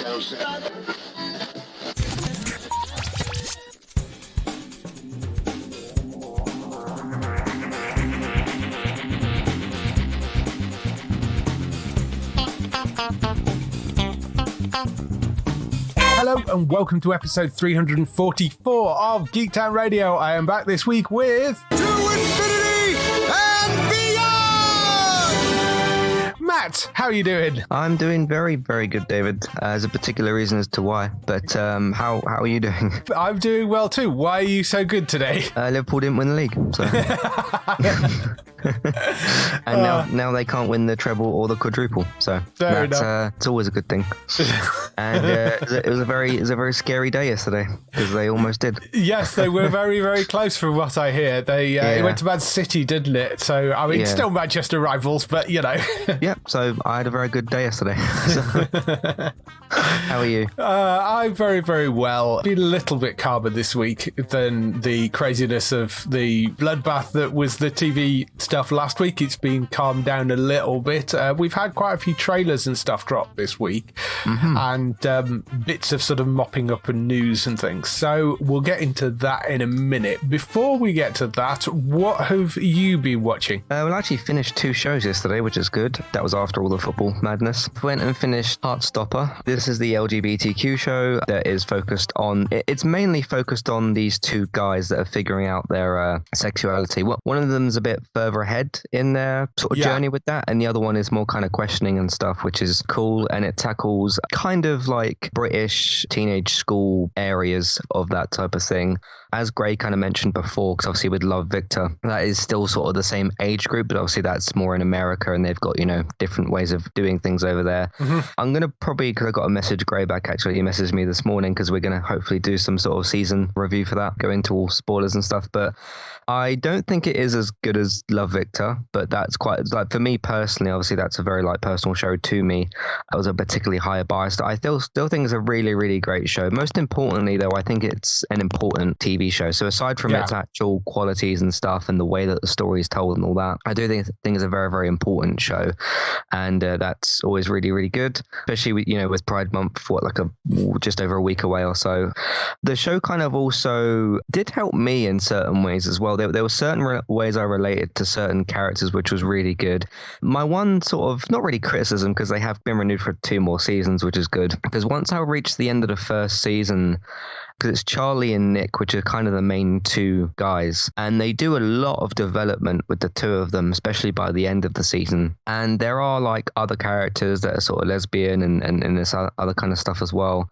Hello and welcome to episode 344 of Geektown Radio. I am back this week with... To infinity and beyond! Matt, how are you doing? I'm doing very, very good, David. There's a particular reason as to why, but how are you doing? I'm doing well too. Why are you so good today? Liverpool didn't win the league, so... And now they can't win the treble or the quadruple, so it's always a good thing. And it was a very scary day yesterday because they almost did. Yes, they were very, very close from what I hear. It went to Man City, didn't it? So I mean, still Manchester rivals, but you know. Yep. So I had a very good day yesterday. How are you? I'm very, very well. Been a little bit calmer this week than the craziness of the bloodbath that was the TV stuff last week. It's been calmed down a little bit. We've had quite a few trailers and stuff drop this week, and bits of sort of mopping up and news and things. So we'll get into that in a minute. Before we get to that, what have you been watching? Well, I actually finished 2 shows yesterday, which is good. That was after all the football madness. Went and finished Heartstopper. This is the LGBTQ show that is focused on... It's mainly focused on these 2 guys that are figuring out their sexuality. One of them's a bit further ahead in their sort of journey with that, and the other one is more kind of questioning and stuff, which is cool, and it tackles kind of like British teenage school areas of that type of thing. As Gray kind of mentioned before, because obviously with Love Victor, that is still sort of the same age group, but obviously that's more in America and they've got, you know, different ways of doing things over there. I'm going to probably, because I got a message, Gray back actually, he messaged me this morning because we're going to hopefully do some sort of season review for that, go into all spoilers and stuff, but I don't think it is as good as Love Victor, but that's quite, like, for me personally, obviously that's a very like personal show to me. I was a particularly higher bias. I still think it's a really, really great show. Most importantly though, I think it's an important TV show. So aside from its actual qualities and stuff and the way that the story is told and all that, I do think it's a very, very important show, and that's always really, really good, especially with Pride Month for just over a week away or so. The show kind of also did help me in certain ways as well. There were certain ways I related to certain characters, which was really good. My one sort of, not really criticism, because they have been renewed for 2 more seasons, which is good, because once I reached the end of the first season, because it's Charlie and Nick, which are kind of the main 2 guys, and they do a lot of development with the 2 of them, especially by the end of the season. And there are like other characters that are sort of lesbian and this other kind of stuff as well.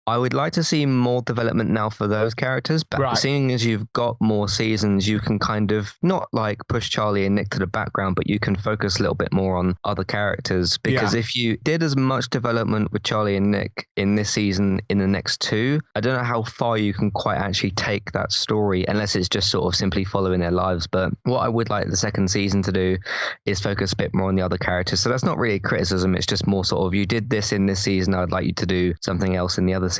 I would like to see more development now for those characters, but seeing as you've got more seasons, you can kind of not like push Charlie and Nick to the background, but you can focus a little bit more on other characters. Because if you did as much development with Charlie and Nick in this season in the next 2, I don't know how far you can quite actually take that story, unless it's just sort of simply following their lives. But what I would like the second season to do is focus a bit more on the other characters. So that's not really a criticism. It's just more sort of, you did this in this season, I'd like you to do something else in the other seasons.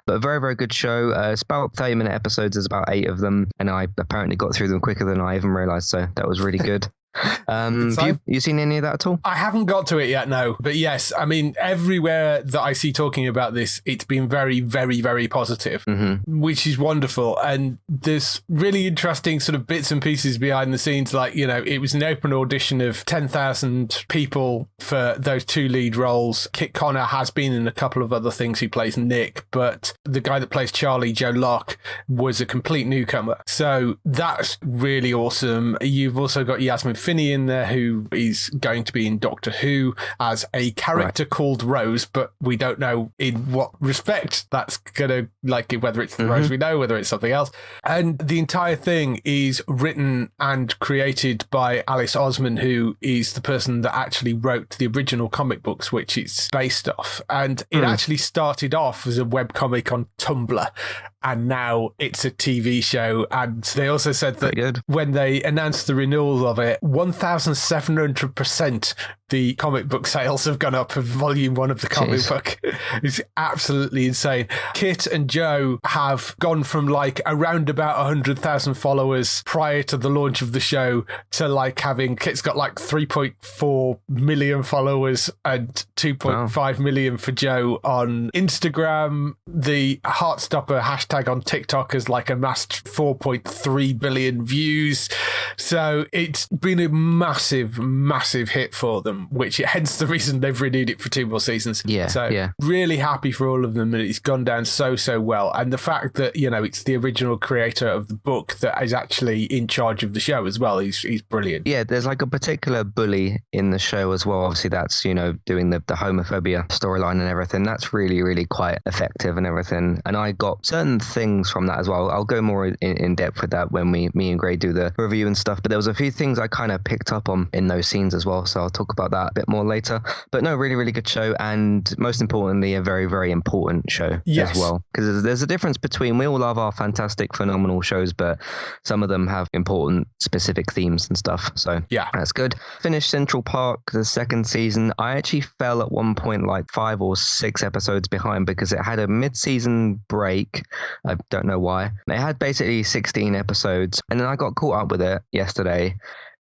But a very, very good show. It's about 30-minute episodes. There's about 8 of them, and I apparently got through them quicker than I even realized, so that was really good. Have you seen any of that at all? I haven't got to it yet, no. But yes, I mean, everywhere that I see talking about this, it's been very, very, very positive, which is wonderful. And there's really interesting sort of bits and pieces behind the scenes. Like, it was an open audition of 10,000 people for those 2 lead roles. Kit Connor has been in a couple of other things. He plays Nick, but the guy that plays Charlie, Joe Locke, was a complete newcomer. So that's really awesome. You've also got Yasmin Finney in there, who is going to be in Doctor Who as a character called Rose, but we don't know in what respect that's gonna, like, whether it's the Rose we know, whether it's something else. And the entire thing is written and created by Alice Osman, who is the person that actually wrote the original comic books, which it's based off. And it actually started off as a webcomic on Tumblr, and now it's a TV show. And they also said that when they announced the renewal of it, 1,700% the comic book sales have gone up of volume 1 of the comic book. It's absolutely insane. Kit and Joe have gone from like around about 100,000 followers prior to the launch of the show to like having, Kit's got like 3.4 million followers and 2.5 million for Joe on Instagram. The Heartstopper hashtag on TikTok has like amassed 4.3 billion views. So it's been a massive, massive hit for them, which hence the reason they've renewed it for 2 more seasons. Really happy for all of them, and it's gone down so well. And the fact that, you know, it's the original creator of the book that is actually in charge of the show as well, he's brilliant. Yeah, there's like a particular bully in the show as well. Obviously that's, you know, doing the homophobia storyline and everything. That's really, really quite effective and everything. And I got certain things from that as well. I'll go more in depth with that when me and Gray do the review and stuff. But there was a few things I kind of picked up on in those scenes as well. So I'll talk about that a bit more later. But no, really, really good show. And most importantly, a very, very important show as well. Because there's a difference between, we all love our fantastic, phenomenal shows, but some of them have important specific themes and stuff. So yeah, that's good. Finished Central Park, the second season. I actually fell at one point like 5 or 6 episodes behind because it had a mid-season break. I don't know why. It had basically 16 episodes, and then I got caught up with it yesterday.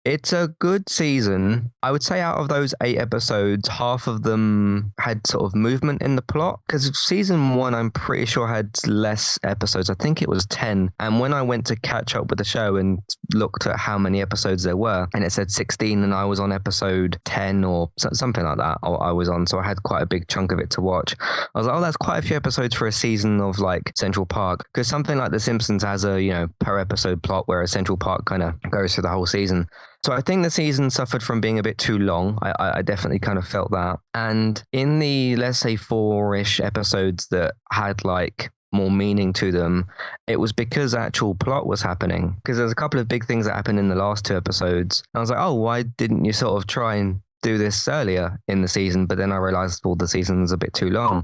It's a good season. I would say out of those 8 episodes, half of them had sort of movement in the plot. Because season 1, I'm pretty sure had less episodes. I think it was 10. And when I went to catch up with the show and looked at how many episodes there were, and it said 16, and I was on episode 10 or something like that I was on. So I had quite a big chunk of it to watch. I was like, oh, that's quite a few episodes for a season of like Central Park. Because something like The Simpsons has a, you know, per episode plot, whereas Central Park kind of goes through the whole season. So I think the season suffered from being a bit too long. I definitely kind of felt that. And in the, let's say, 4-ish episodes that had like more meaning to them, it was because actual plot was happening. Because there's a couple of big things that happened in the last 2 episodes. I was like, oh, why didn't you sort of try and do this earlier in the season? But then I realized the season was a bit too long.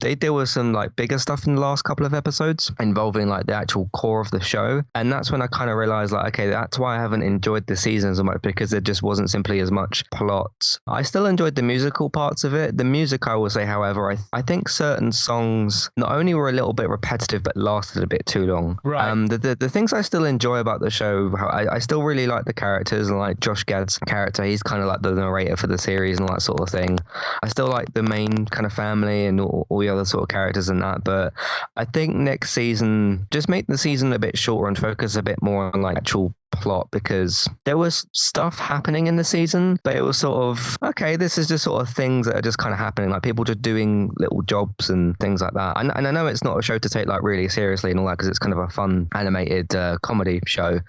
They deal with some like bigger stuff in the last couple of episodes involving like the actual core of the show, and that's when I kind of realized like, okay, that's why I haven't enjoyed the season so much, because there just wasn't simply as much plot. I still enjoyed the musical parts of it. The music, I will say, however, I think certain songs not only were a little bit repetitive but lasted a bit too long. Right. The things I still enjoy about the show, I still really like the characters, and like Josh Gad's character, he's kind of like the narrator for the series and all that sort of thing. I still like the main kind of family and all the other sort of characters and that, but I think next season, just make the season a bit shorter and focus a bit more on like actual plot, because there was stuff happening in the season, but it was sort of, okay, this is just sort of things that are just kind of happening, like people just doing little jobs and things like that. And I know it's not a show to take like really seriously and all that, because it's kind of a fun animated comedy show,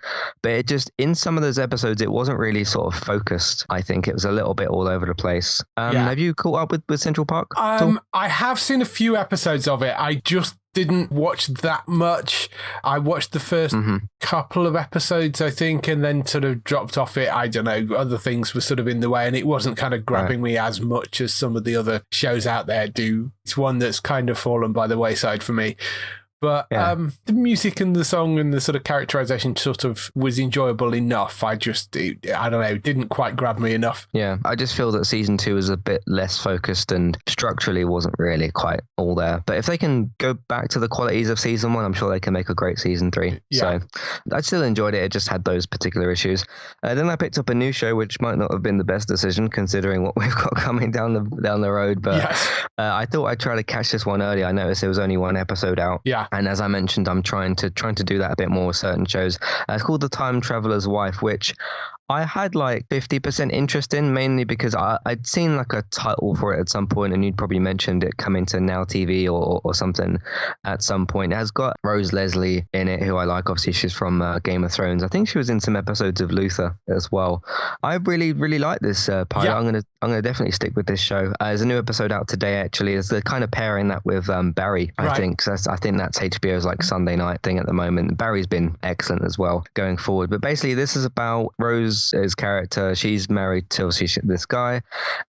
but it just, in some of those episodes, it wasn't really sort of focused. I think it was a little bit all over the place. Have you caught up with Central Park? I have seen a few episodes of it. I just didn't watch that much. I watched the first couple of episodes, I think, and then sort of dropped off it. I don't know, other things were sort of in the way, and it wasn't kind of grabbing me as much as some of the other shows out there do. It's one that's kind of fallen by the wayside for me. But the music and the song and the sort of characterization sort of was enjoyable enough. I don't know, didn't quite grab me enough. Yeah, I just feel that season 2 is a bit less focused and structurally wasn't really quite all there. But if they can go back to the qualities of season 1, I'm sure they can make a great season 3. Yeah. So I still enjoyed it. It just had those particular issues. Then I picked up a new show, which might not have been the best decision considering what we've got coming down the road. But I thought I'd try to catch this one early. I noticed there was only 1 episode out. Yeah. And as I mentioned, I'm trying to do that a bit more with certain shows. It's called The Time Traveler's Wife, which I had like 50% interest in, mainly because I'd seen like a title for it at some point, and you'd probably mentioned it coming to Now TV or something at some point. It has got Rose Leslie in it, who I like. Obviously, she's from Game of Thrones. I think she was in some episodes of Luther as well. I really, really like this pilot. Yeah. I'm gonna definitely stick with this show. There's a new episode out today, actually. It's the kind of pairing that with Barry, I think. So I think that's HBO's like Sunday night thing at the moment. Barry's been excellent as well going forward. But basically, this is about Rose's character. She's married to this guy,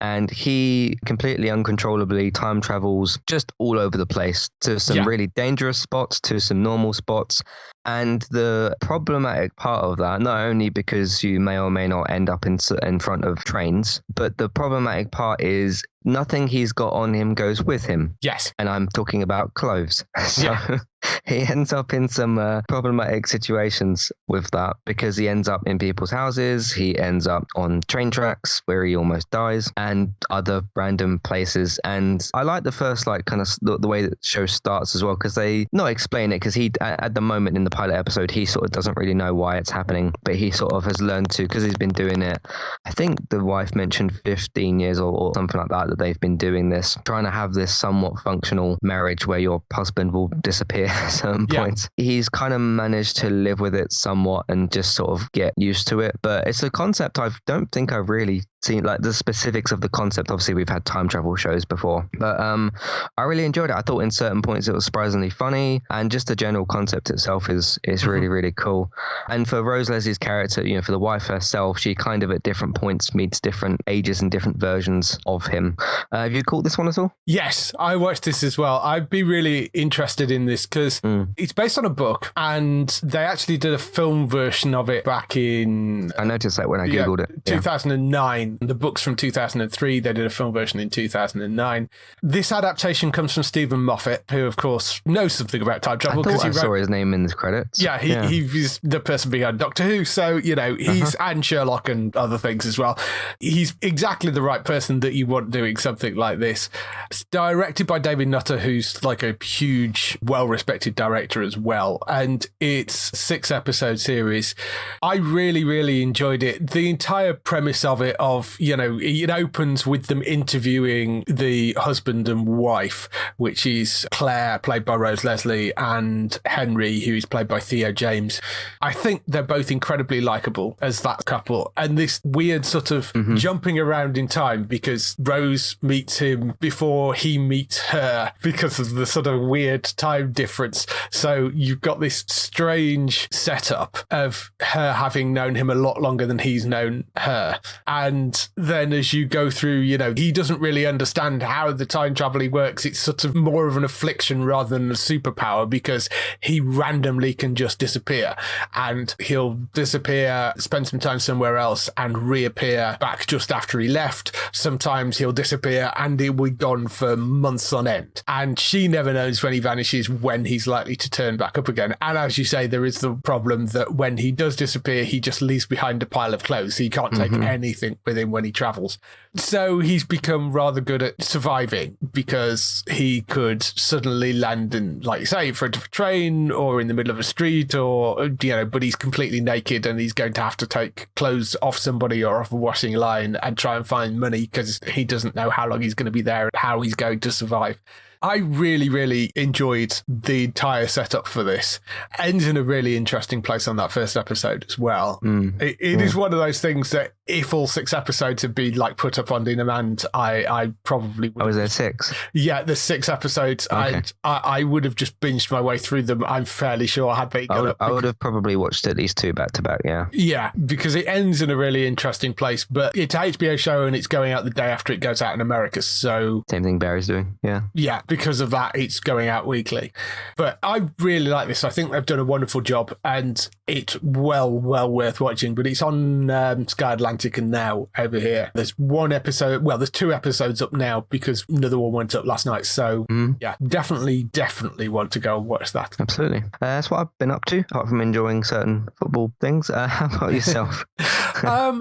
and he completely uncontrollably time travels just all over the place, to some really dangerous spots, to some normal spots. And the problematic part of that, not only because you may or may not end up in front of trains, but the problematic part is nothing he's got on him goes with him. Yes. And I'm talking about clothes. So Yeah. he ends up in some problematic situations with that because he ends up in people's houses. He ends up on train tracks where he almost dies and other random places. And I like the first, like, kind of the way that the show starts as well, because they not explain it, because he, at the moment in the pilot episode, he sort of doesn't really know why it's happening, but he sort of has learned to, because he's been doing it. I think the wife mentioned 15 years or something like that they've been doing this, trying to have this somewhat functional marriage where your husband will disappear at certain points. He's kind of managed to live with it somewhat and just sort of get used to it. But it's a concept I don't think I've really seen, like the specifics of the concept. Obviously, we've had time travel shows before, but I really enjoyed it. I thought in certain points it was surprisingly funny, and just the general concept itself is really, really cool. And for Rose Leslie's character, you know, for the wife herself, she kind of at different points meets different ages and different versions of him. Have you caught this one at all? Yes, I watched this as well. I'd be really interested in this because it's based on a book, and they actually did a film version of it back in... I noticed that when I Googled it. 2009. The book's from 2003. They did a film version in 2009. This adaptation comes from Stephen Moffat, who, of course, knows something about time travel. I thought I saw his name in the credits. Yeah, he's the person behind Doctor Who, so, you know, he's and Sherlock and other things as well. He's exactly the right person that you want doing something like this. It's directed by David Nutter, who's like a huge, well-respected director as well, and it's a 6-episode series. I really, really enjoyed it. The entire premise of it, you know, it opens with them interviewing the husband and wife, which is Claire, played by Rose Leslie, and Henry, who's played by Theo James. I think they're both incredibly likable as that couple, and this weird sort of jumping around in time, because Rose meets him before he meets her because of the sort of weird time difference. So you've got this strange setup of her having known him a lot longer than he's known her. And then as you go through, you know, he doesn't really understand how the time traveling works. It's sort of more of an affliction rather than a superpower, because he randomly can just disappear, and he'll disappear, spend some time somewhere else and reappear back just after he left. Sometimes he'll disappear and he'll be gone for months on end. And she never knows when he vanishes when he's likely to turn back up again. And as you say, there is the problem that when he does disappear, he just leaves behind a pile of clothes. So he can't take anything with him when he travels. So he's become rather good at surviving, because he could suddenly land in, like you say, in front of a train or in the middle of a street, or, you know, but he's completely naked and he's going to have to take clothes off somebody or off a washing line and try and find money, because he doesn't know how long he's going to be there and how he's going to survive. I really, really enjoyed the entire setup for this. Ends in a really interesting place on that first episode as well. It is one of those things that if all 6 episodes had been like put up on demand, I probably would. Oh, was there 6? Yeah, there's 6 episodes. Okay. I would have just binged my way through them. I'm fairly sure had they gone up. I would have probably watched at least 2 back to back, yeah. Yeah, because it ends in a really interesting place, but it's an HBO show and it's going out the day after it goes out in America, so... Same thing Barry's doing, yeah. Yeah, because of that, it's going out weekly. But I really like this. I think they've done a wonderful job, and it's well worth watching. But it's on Sky Atlantic and now over here. There's 1 episode, well, there's 2 episodes up now because another one went up last night. So yeah, definitely want to go and watch that. Absolutely. That's what I've been up to, apart from enjoying certain football things. How about yourself?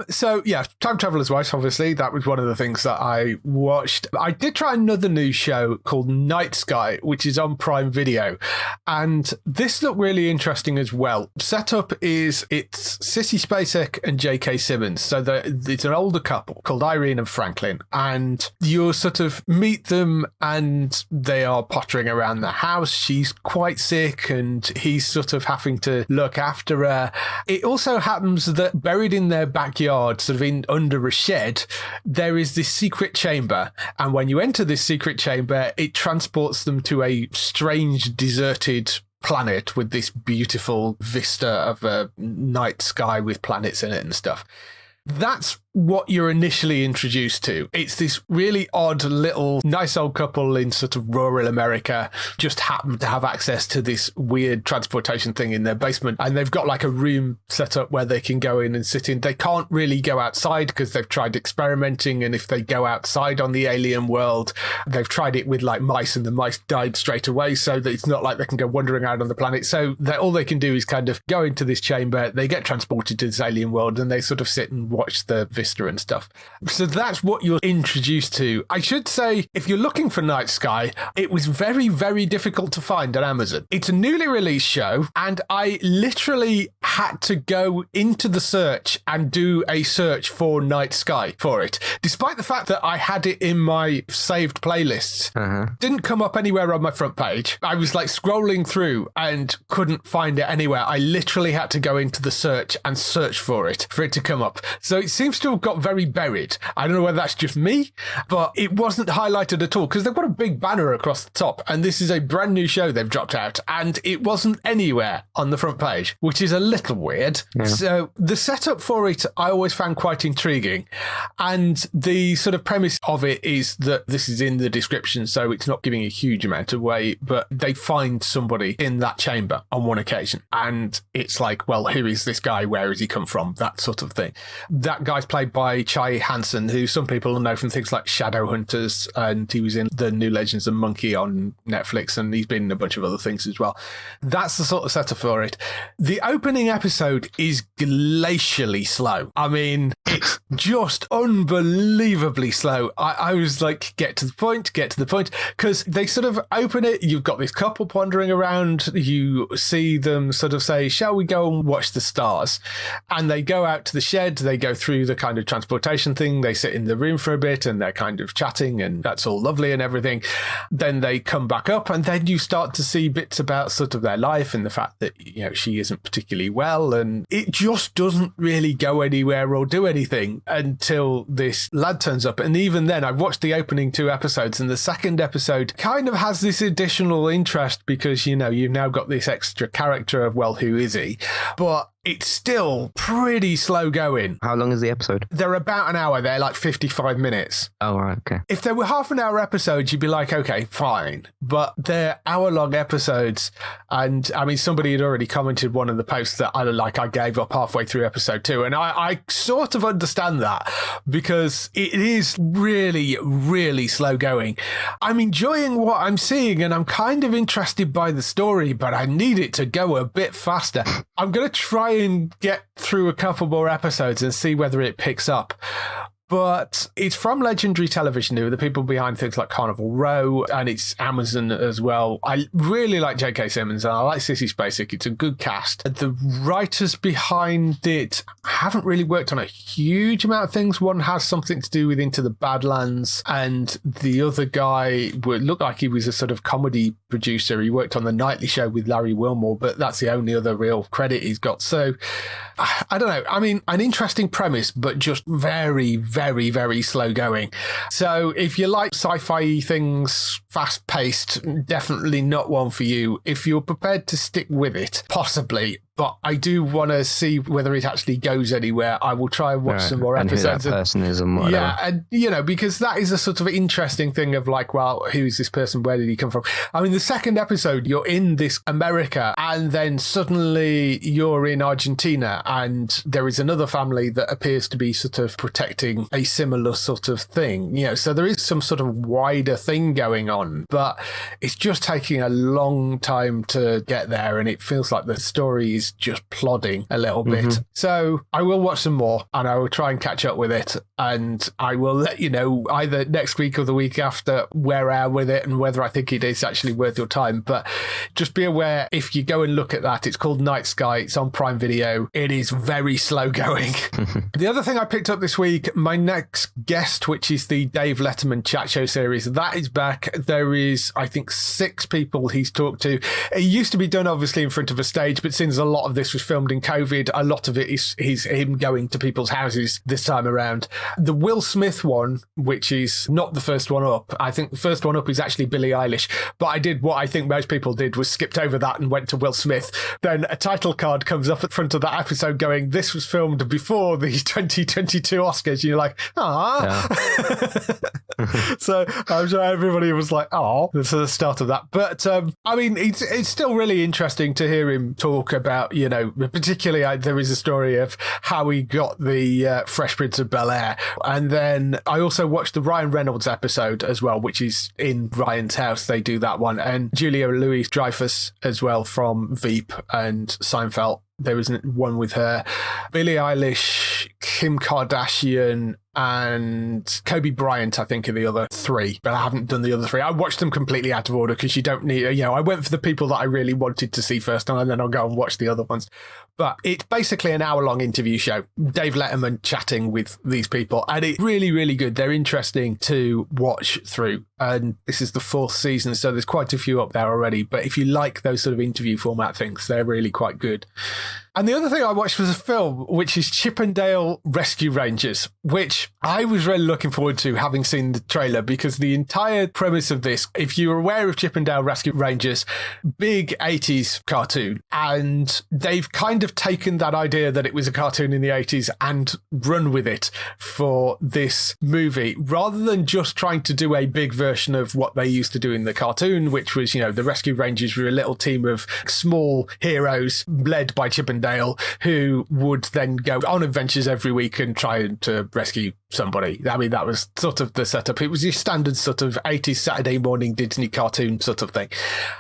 So yeah, Time Traveler's Wife, obviously, that was one of the things that I watched. I did try another new show called Night Sky, which is on Prime Video, and this looked really interesting as well. Setup is it's Sissy Spacek and J.K. Simmons, so it's an older couple called Irene and Franklin, and you sort of meet them and they are pottering around the house. She's quite sick and he's sort of having to look after her. It also happens that buried in their backyard, sort of under a shed, there is this secret chamber, and when you enter this secret chamber, it transports them to a strange deserted planet with this beautiful vista of a night sky with planets in it and stuff. That's what you're initially introduced to. It's this really odd little nice old couple in sort of rural America just happen to have access to this weird transportation thing in their basement, and they've got like a room set up where they can go in and sit in. They can't really go outside because they've tried experimenting, and if they go outside on the alien world, they've tried it with like mice and the mice died straight away, so that it's not like they can go wandering out on the planet. So all they can do is kind of go into this chamber, they get transported to this alien world, and they sort of sit and watch the vista and stuff. So that's what you're introduced to. I should say, if you're looking for Night Sky, it was very, very difficult to find on Amazon. It's a newly released show, and I literally had to go into the search and do a search for Night Sky for it, despite the fact that I had it in my saved playlists. Didn't come up anywhere on my front page. I was like scrolling through and couldn't find it anywhere. I literally had to go into the search and search for it to come up. So it seems to have got very buried. I don't know whether that's just me, but it wasn't highlighted at all because they've got a big banner across the top, and this is a brand new show they've dropped out, and it wasn't anywhere on the front page, which is a little weird. Yeah. So the setup for it I always found quite intriguing, and the sort of premise of it is that this is in the description, so it's not giving a huge amount away, but they find somebody in that chamber on one occasion, and it's like, well, who is this guy? Where has he come from? That sort of thing. That guy's played by Chai Hansen, who some people know from things like Shadowhunters, and he was in The New Legends of Monkey on Netflix, and he's been in a bunch of other things as well. That's the sort of setup for it. The opening episode is glacially slow. I mean, it's just unbelievably slow. I was like, get to the point, because they sort of open it, you've got this couple wandering around, you see them sort of say, shall we go and watch the stars? And they go out to the shed, they go through the kind of transportation thing, they sit in the room for a bit and they're kind of chatting, and that's all lovely and everything. Then they come back up, and then you start to see bits about sort of their life and the fact that, you know, she isn't particularly well, and it just doesn't really go anywhere or do anything until this lad turns up. And even then, I've watched the opening 2 episodes, and the second episode kind of has this additional interest because, you know, you've now got this extra character of, well, who is he? But it's still pretty slow going. How long is the episode? They're about an hour. They're like 55 minutes. Oh, right, okay. If they were half an hour episodes, you'd be like, okay, fine. But they're hour-long episodes. And, I mean, somebody had already commented one of the posts that I gave up halfway through episode 2. And I sort of understand that because it is really, really slow going. I'm enjoying what I'm seeing, and I'm kind of interested by the story, but I need it to go a bit faster. I'm going to try and get through a couple more episodes and see whether it picks up. But it's from Legendary Television, who are the people behind things like Carnival Row, and it's Amazon as well. I really like J.K. Simmons, and I like Sissy Spacek. It's a good cast. The writers behind it haven't really worked on a huge amount of things. One has something to do with Into the Badlands, and the other guy looked like he was a sort of comedy producer. He worked on The Nightly Show with Larry Wilmore, but that's the only other real credit he's got. So, I don't know. I mean, an interesting premise, but just very, very, very slow going. So if you like sci-fi things, fast-paced, definitely not one for you. If you're prepared to stick with it, possibly. But I do want to see whether it actually goes anywhere. I will try and watch some more episodes. And who that person is and whatever. Yeah, and, you know, because that is a sort of interesting thing of like, well, who's this person? Where did he come from? I mean, the second episode, you're in this America, and then suddenly you're in Argentina, and there is another family that appears to be sort of protecting a similar sort of thing. You know, so there is some sort of wider thing going on, but it's just taking a long time to get there, and it feels like the story is just plodding a little bit. So I will watch some more, and I will try and catch up with it, and I will let you know either next week or the week after where I am with it and whether I think it is actually worth your time. But just be aware, if you go and look at that, it's called Night Sky. It's on Prime Video. It is very slow going. The other thing I picked up this week, my next guest, which is the Dave Letterman chat show series, that is back. there is, I think, 6 people he's talked to. It used to be done, obviously, in front of a stage, but since a lot of this was filmed in COVID, a lot of it is him going to people's houses this time around. The Will Smith one, which is not the first one up, I think the first one up is actually Billie Eilish, but I did what I think most people did, was skipped over that and went to Will Smith. Then a title card comes up at the front of that episode going, this was filmed before the 2022 Oscars. You're like, ah. Yeah. So I'm sure everybody was like, oh, this is the start of that. But I mean, it's still really interesting to hear him talk about, you know, particularly there is a story of how he got the Fresh Prince of Bel-Air. And then I also watched the Ryan Reynolds episode as well, which is in Ryan's house. They do that one. And Julia Louis-Dreyfus as well from Veep and Seinfeld. There was one with her. Billie Eilish, Kim Kardashian, and Kobe Bryant, I think, are the other 3. But I haven't done the other 3. I watched them completely out of order because you don't need, you know, I went for the people that I really wanted to see first, and then I'll go and watch the other ones. But it's basically an hour-long interview show. Dave Letterman chatting with these people, and it's really, really good. They're interesting to watch through. And this is the 4th season, so there's quite a few up there already. But if you like those sort of interview format things, they're really quite good. And the other thing I watched was a film, which is Chippendale Rescue Rangers, which I was really looking forward to, having seen the trailer, because the entire premise of this, if you're aware of Chippendale Rescue Rangers, big 80s cartoon, and they've kind of taken that idea that it was a cartoon in the 80s and run with it for this movie, rather than just trying to do a big version of what they used to do in the cartoon, which was, you know, the Rescue Rangers were a little team of small heroes led by Chippendale, who would then go on adventures every week and try to rescue somebody. I mean, that was sort of the setup. It was your standard sort of 80s Saturday morning Disney cartoon sort of thing.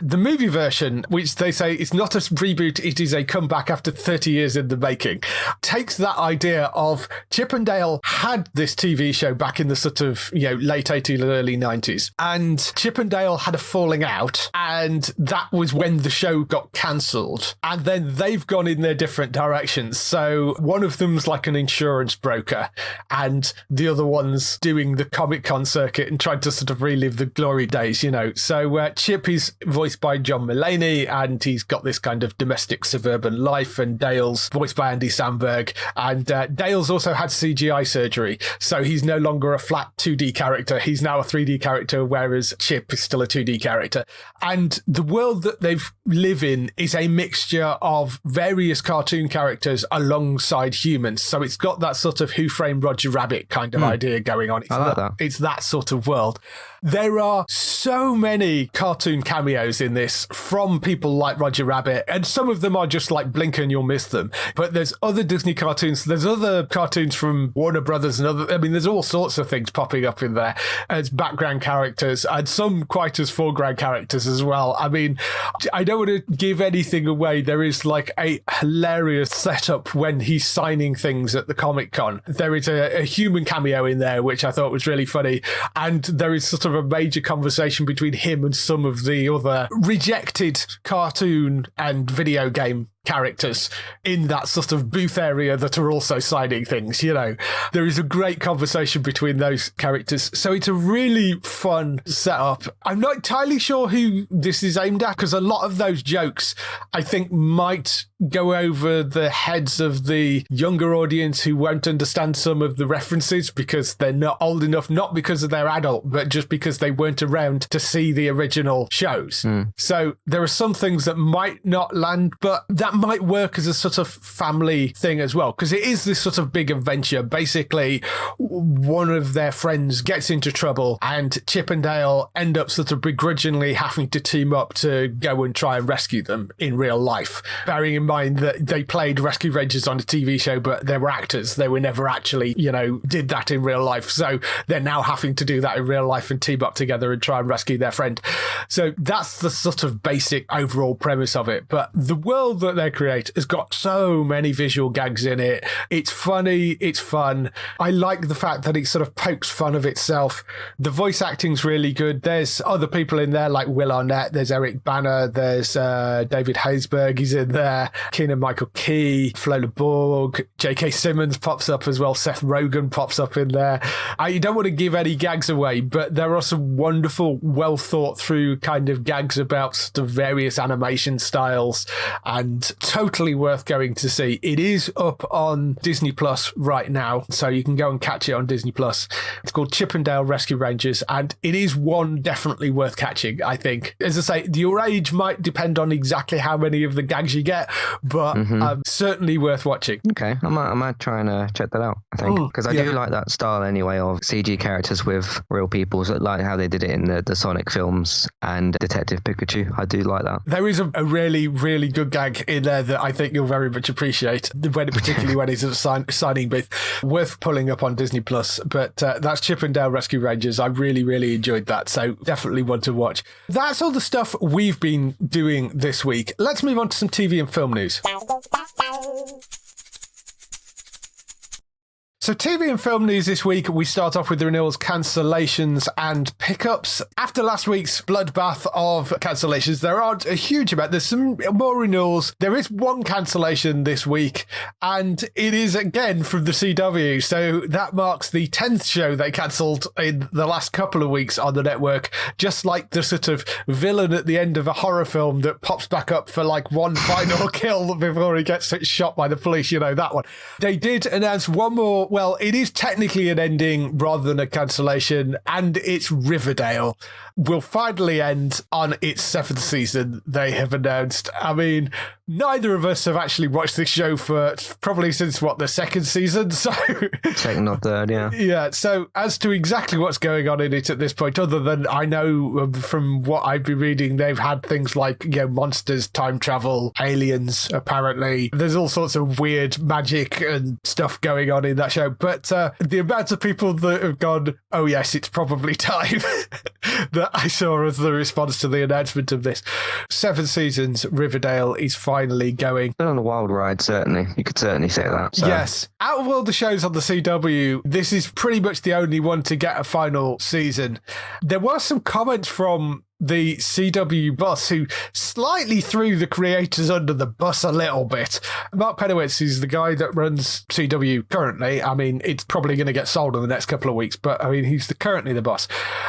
The movie version, which they say is not a reboot, it is a comeback after 30 years in the making, takes that idea of Chippendale had this TV show back in the sort of, you know, late 80s, early 90s, and Chippendale had a falling out, and that was when the show got cancelled, and then they've gone in their different directions. So one of them's like an insurance broker, and the other one's doing the Comic-Con circuit and trying to sort of relive the glory days, you know. So Chip is voiced by John Mulaney, and he's got this kind of domestic suburban life, and Dale's voiced by Andy Samberg, and Dale's also had CGI surgery, so he's no longer a flat 2D character. He's now a 3D character, whereas Chip is still a 2D character. And the world that they live in is a mixture of various cartoon characters alongside humans. So it's got that sort of Who Framed Roger Rabbit kind of idea going on. I like that. It's that sort of world. There are so many cartoon cameos in this from people like Roger Rabbit, and some of them are just like blink and you'll miss them. But there's other Disney cartoons, there's other cartoons from Warner Brothers and other, I mean, there's all sorts of things popping up in there as background characters, and some quite as foreground characters as well. I mean, I don't want to give anything away. There is like a hilarious setup when he's signing things at the Comic-Con. There is a human cameo in there, which I thought was really funny. And there is sort of a major conversation between him and some of the other rejected cartoon and video game characters in that sort of booth area that are also signing things, you know. There is a great conversation between those characters. So it's a really fun setup. I'm not entirely sure who this is aimed at, because a lot of those jokes, I think, might go over the heads of the younger audience who won't understand some of the references because they're not old enough, not because they're adult, but just because they weren't around to see the original shows. So there are some things that might not land, but that might work as a sort of family thing as well, because it is this sort of big adventure. Basically, one of their friends gets into trouble and Chip and Dale end up sort of begrudgingly having to team up to go and try and rescue them in real life, bearing in mind that they played Rescue Rangers on a TV show, but they were actors. They were never actually, you know, did that in real life. So they're now having to do that in real life and team up together and try and rescue their friend. So that's the sort of basic overall premise of it. But the world that they create has got so many visual gags in it. It's funny, it's fun. I like the fact that it sort of pokes fun of itself. The voice acting's really good. There's other people in there like Will Arnett, there's Eric Bana, there's David Haysbert, he's in there, Keegan Michael Key, Flo Borg, J.K. Simmons pops up as well, Seth Rogen pops up in there. I don't want to give any gags away, but there are some wonderful, well thought through kind of gags about the various animation styles, and totally worth going to see. It is up on Disney Plus right now, so you can go and catch it on Disney Plus. It's called Chippendale Rescue Rangers, and it is one definitely worth catching, I think. As I say, your age might depend on exactly how many of the gags you get, but certainly worth watching. Okay, I might try and check that out, I think, because I do like that style anyway of CG characters with real people, so like how they did it in the Sonic films and Detective Pikachu. I do like that. There is a really, really good gag in there that I think you'll very much appreciate, particularly when he's at a signing booth. Worth pulling up on Disney Plus, but that's Chippendale Rescue Rangers. I really, really enjoyed that, so definitely one to watch. That's all the stuff we've been doing this week. Let's move on to some TV and film news. So TV and film news this week, we start off with the renewals, cancellations and pickups. After last week's bloodbath of cancellations, there aren't a huge amount. There's some more renewals. There is one cancellation this week, and it is again from the CW. So that marks the 10th show they cancelled in the last couple of weeks on the network, just like the sort of villain at the end of a horror film that pops back up for like one final kill before he gets shot by the police. You know, that one. They did announce one more. Well, it is technically an ending rather than a cancellation, and it's Riverdale will finally end on its 7th season, they have announced. I mean, neither of us have actually watched this show for probably since, the 2nd season? So Second or third, yeah. Yeah, so as to exactly what's going on in it at this point, other than I know from what I've been reading, they've had things like, monsters, time travel, aliens, apparently. There's all sorts of weird magic and stuff going on in that show. But the amount of people that have gone, oh yes, it's probably time, that I saw as the response to the announcement of this. 7 seasons, Riverdale is finally going. Been on a wild ride, certainly. You could certainly say that. So. Yes. Out of all the shows on the CW, this is pretty much the only one to get a final season. There were some comments from the CW boss who slightly threw the creators under the bus a little bit. Mark Penowitz is the guy that runs CW currently. I mean, it's probably going to get sold in the next couple of weeks, but I mean, he's currently the boss.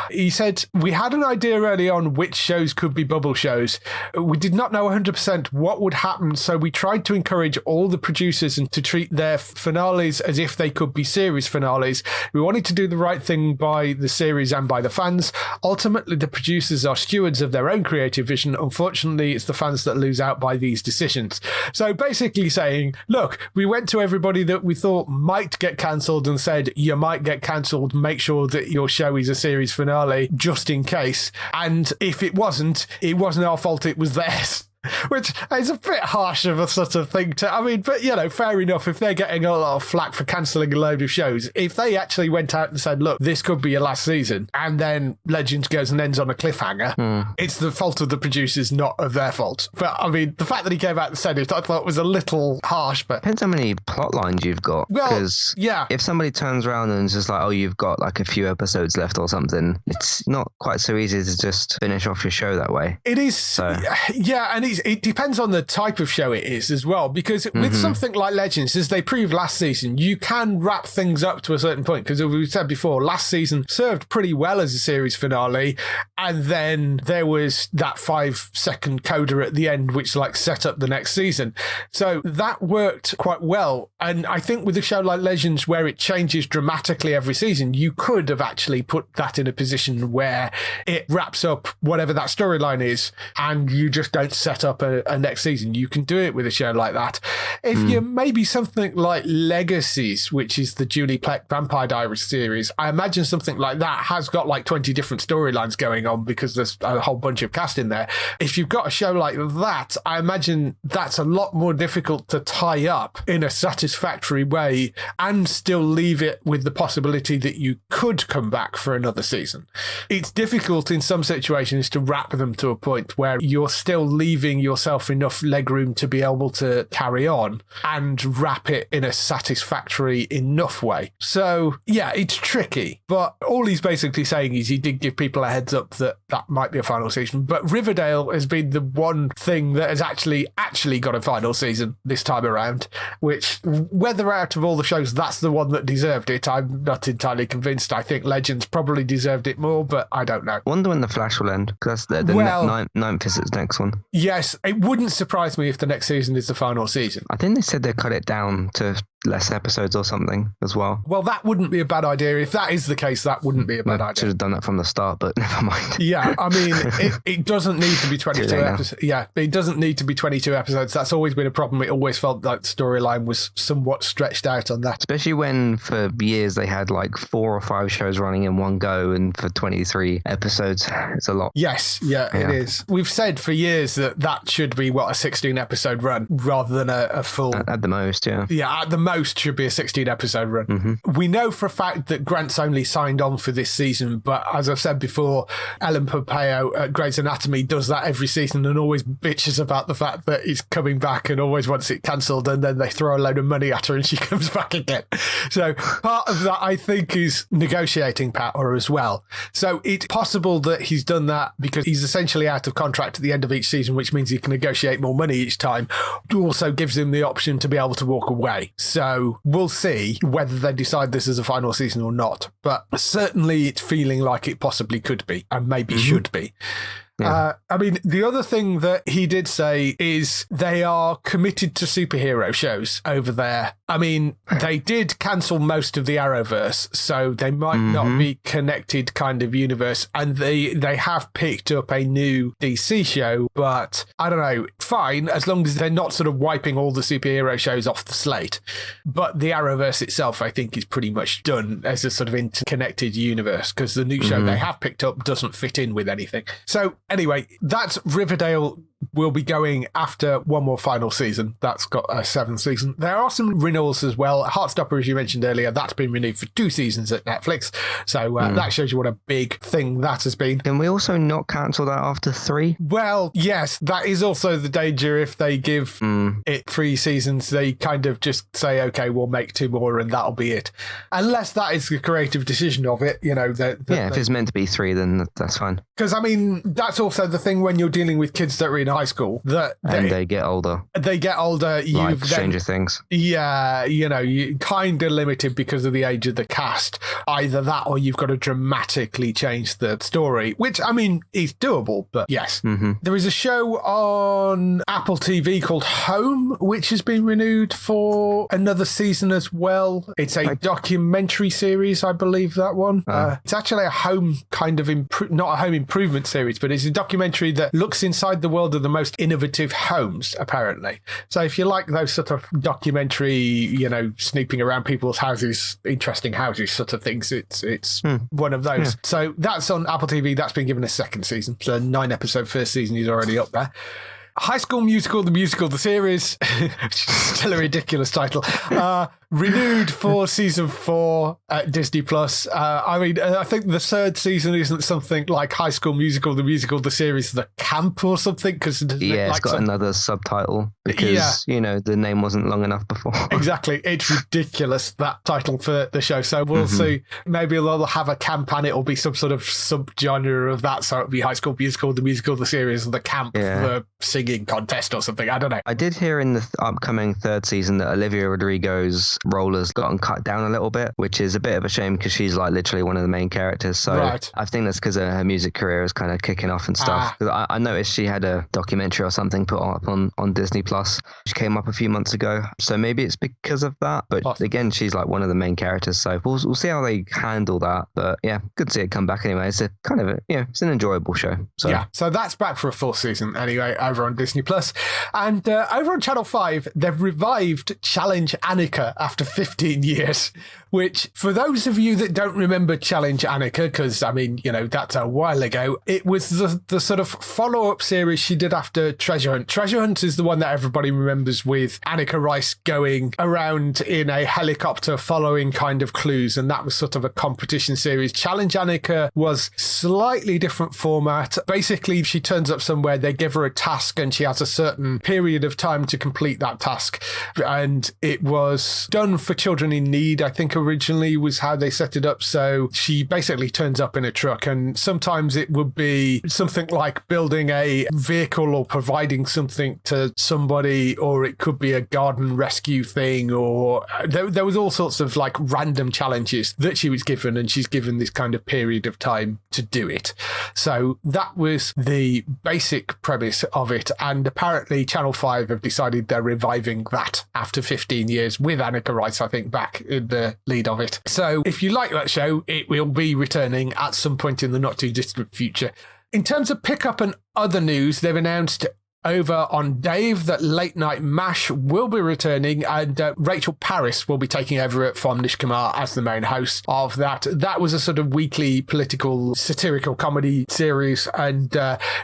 He said, we had an idea early on which shows could be bubble shows. We did not know 100% what would happen, so we tried to encourage all the producers and to treat their finales as if they could be series finales. We wanted to do the right thing by the series and by the fans. Ultimately, the producers are stewards of their own creative vision. Unfortunately, it's the fans that lose out by these decisions. So basically saying, look, we went to everybody that we thought might get cancelled and said, you might get cancelled, make sure that your show is a series finale just in case. And if it wasn't our fault, it was theirs. Which is a bit harsh of a sort of thing to, I mean, but, fair enough. If they're getting a lot of flack for cancelling a load of shows, if they actually went out and said, look, this could be your last season, and then Legends goes and ends on a cliffhanger, it's the fault of the producers, not of their fault. But, I mean, the fact that he came out and said it, I thought was a little harsh, but... Depends how many plot lines you've got. Well, because if somebody turns around and is just like, oh, you've got like a few episodes left or something, it's not quite so easy to just finish off your show that way. It is, and it depends on the type of show it is as well, because with something like Legends, as they proved last season, you can wrap things up to a certain point, because as we said before, last season served pretty well as a series finale, and then there was that 5-second coda at the end which set up the next season, so that worked quite well. And I think with a show like Legends, where it changes dramatically every season, you could have actually put that in a position where it wraps up whatever that storyline is, and you just don't set up a next season. You can do it with a show like that. If you maybe something like Legacies, which is the Julie Plec Vampire Diaries series, I imagine something like that has got 20 different storylines going on because there's a whole bunch of cast in there. If you've got a show like that, I imagine that's a lot more difficult to tie up in a satisfactory way and still leave it with the possibility that you could come back for another season. It's difficult in some situations to wrap them to a point where you're still leaving giving yourself enough legroom to be able to carry on and wrap it in a satisfactory enough way. So, yeah, it's tricky. But all he's basically saying is he did give people a heads up that might be a final season. But Riverdale has been the one thing that has actually got a final season this time around, which, whether out of all the shows, that's the one that deserved it, I'm not entirely convinced. I think Legends probably deserved it more, but I don't know. Wonder when The Flash will end, because that's the ninth is its next one. Yes, it wouldn't surprise me if the next season is the final season. I think they said they cut it down to less episodes or something as well. Well, that wouldn't be a bad idea. If that is the case, that wouldn't be a bad idea. Should have done that from the start, but never mind. Yeah, I mean, it doesn't need to be 22 episodes. Yeah, it doesn't need to be 22 episodes. That's always been a problem. It always felt like the storyline was somewhat stretched out on that. Especially when for years they had like 4 or 5 shows running in one go, and for 23 episodes, it's a lot. Yes, yeah, it is. We've said for years that should be, a 16 episode run rather than a full... At the most, yeah. Yeah, at the most should be a 16 episode run. Mm-hmm. We know for a fact that Grant's only signed on for this season, but as I've said before, Ellen Pompeo at Grey's Anatomy does that every season and always bitches about the fact that he's coming back and always wants it cancelled, and then they throw a load of money at her and she comes back again. So part of that, I think, is negotiating power as well. So it's possible that he's done that because he's essentially out of contract at the end of each season, which means he can negotiate more money each time. It also gives him the option to be able to walk away. So we'll see whether they decide this is a final season or not. But certainly it's feeling like it possibly could be, and maybe should be. Yeah. I mean, the other thing that he did say is they are committed to superhero shows over there. I mean, they did cancel most of the Arrowverse, so they might not be connected kind of universe, and they have picked up a new DC show, but I don't know, fine, as long as they're not sort of wiping all the superhero shows off the slate. But the Arrowverse itself, I think, is pretty much done as a sort of interconnected universe, because the new show they have picked up doesn't fit in with anything. So anyway, that's Riverdale. Will be going after one more final season. That's got a 7th season. There are some renewals as well. Heartstopper, as you mentioned earlier, that's been renewed for 2 seasons at Netflix. So that shows you what a big thing that has been. Can we also not cancel that after 3? Well, yes, that is also the danger if they give it 3 seasons. They kind of just say, okay, we'll make 2 more and that'll be it. Unless that is the creative decision of it, you know. If it's meant to be 3, then that's fine. Because, I mean, that's also the thing when you're dealing with kids that are in high school, that they get older. They get older. Like Stranger Things. Yeah, you know, you're kind of limited because of the age of the cast. Either that or you've got to dramatically change the story, which, I mean, is doable, but yes. There is a show on Apple TV called Home, which has been renewed for another season as well. It's a documentary series, I believe, that one. It's actually a home kind of, not a home improvement series, but it's a documentary that looks inside the world of the most innovative homes, apparently. So if you like those sort of documentary, you know, snooping around people's houses, interesting houses sort of things, it's one of those. Yeah. So that's on Apple TV. That's been given a 2nd season. So 9-episode first season is already up there. High School Musical, the series, which is still a ridiculous title, renewed for season 4 at Disney Plus. I mean, I think the 3rd season isn't something like High School Musical, the series, The Camp or something. It's got another subtitle because, you know, the name wasn't long enough before. Exactly. It's ridiculous, that title for the show. So we'll see. Maybe they'll have a camp and it'll be some sort of subgenre of that. So it'll be High School Musical, the series, and The Camp, the singing contest or something. I don't know. I did hear in the upcoming 3rd season that Olivia Rodrigo's role has gotten cut down a little bit, which is a bit of a shame because she's like literally one of the main characters. So I think that's because her music career is kind of kicking off and stuff. I noticed she had a documentary or something put up on Disney Plus. She came up a few months ago. So maybe it's because of that. But again, she's like one of the main characters. So we'll see how they handle that. But yeah, good to see it come back anyway. It's a kind of it's an enjoyable show. So yeah, so that's back for a 4th season anyway over on Disney Plus. And over on Channel 5, they've revived Challenge Annika after 15 years, which for those of you that don't remember Challenge Annika, because I mean, you know, that's a while ago, it was the sort of follow-up series she did after Treasure Hunt. Treasure Hunt is the one that everybody remembers with Annika Rice going around in a helicopter following kind of clues, and that was sort of a competition series. Challenge Annika was slightly different format. Basically, she turns up somewhere, they give her a task, and she has a certain period of time to complete that task. And it was done for children in need, I think originally was how they set it up. So she basically turns up in a truck, and sometimes it would be something like building a vehicle or providing something to somebody, or it could be a garden rescue thing, or there was all sorts of like random challenges that she was given, and she's given this kind of period of time to do it. So that was the basic premise of it, and apparently Channel 5 have decided they're reviving that after 15 years with Annika Rice, I think, back in the lead of it. So if you like that show, it will be returning at some point in the not too distant future. In terms of pickup and other news, they've announced over on Dave that Late Night MASH will be returning, and Rachel Parris will be taking over from Nish Kumar as the main host of that. That was a sort of weekly political satirical comedy series, and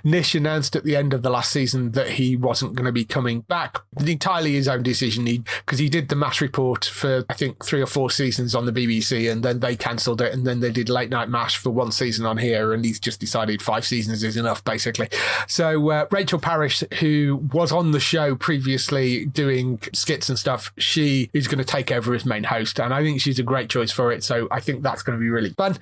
Nish announced at the end of the last season that he wasn't going to be coming back. Entirely his own decision, because he did the MASH report for I think 3 or 4 seasons on the BBC, and then they cancelled it, and then they did Late Night MASH for 1 season on here, and he's just decided 5 seasons is enough, basically. So Rachel Parris, who was on the show previously doing skits and stuff, she is going to take over as main host, and I think she's a great choice for it, so I think that's going to be really fun.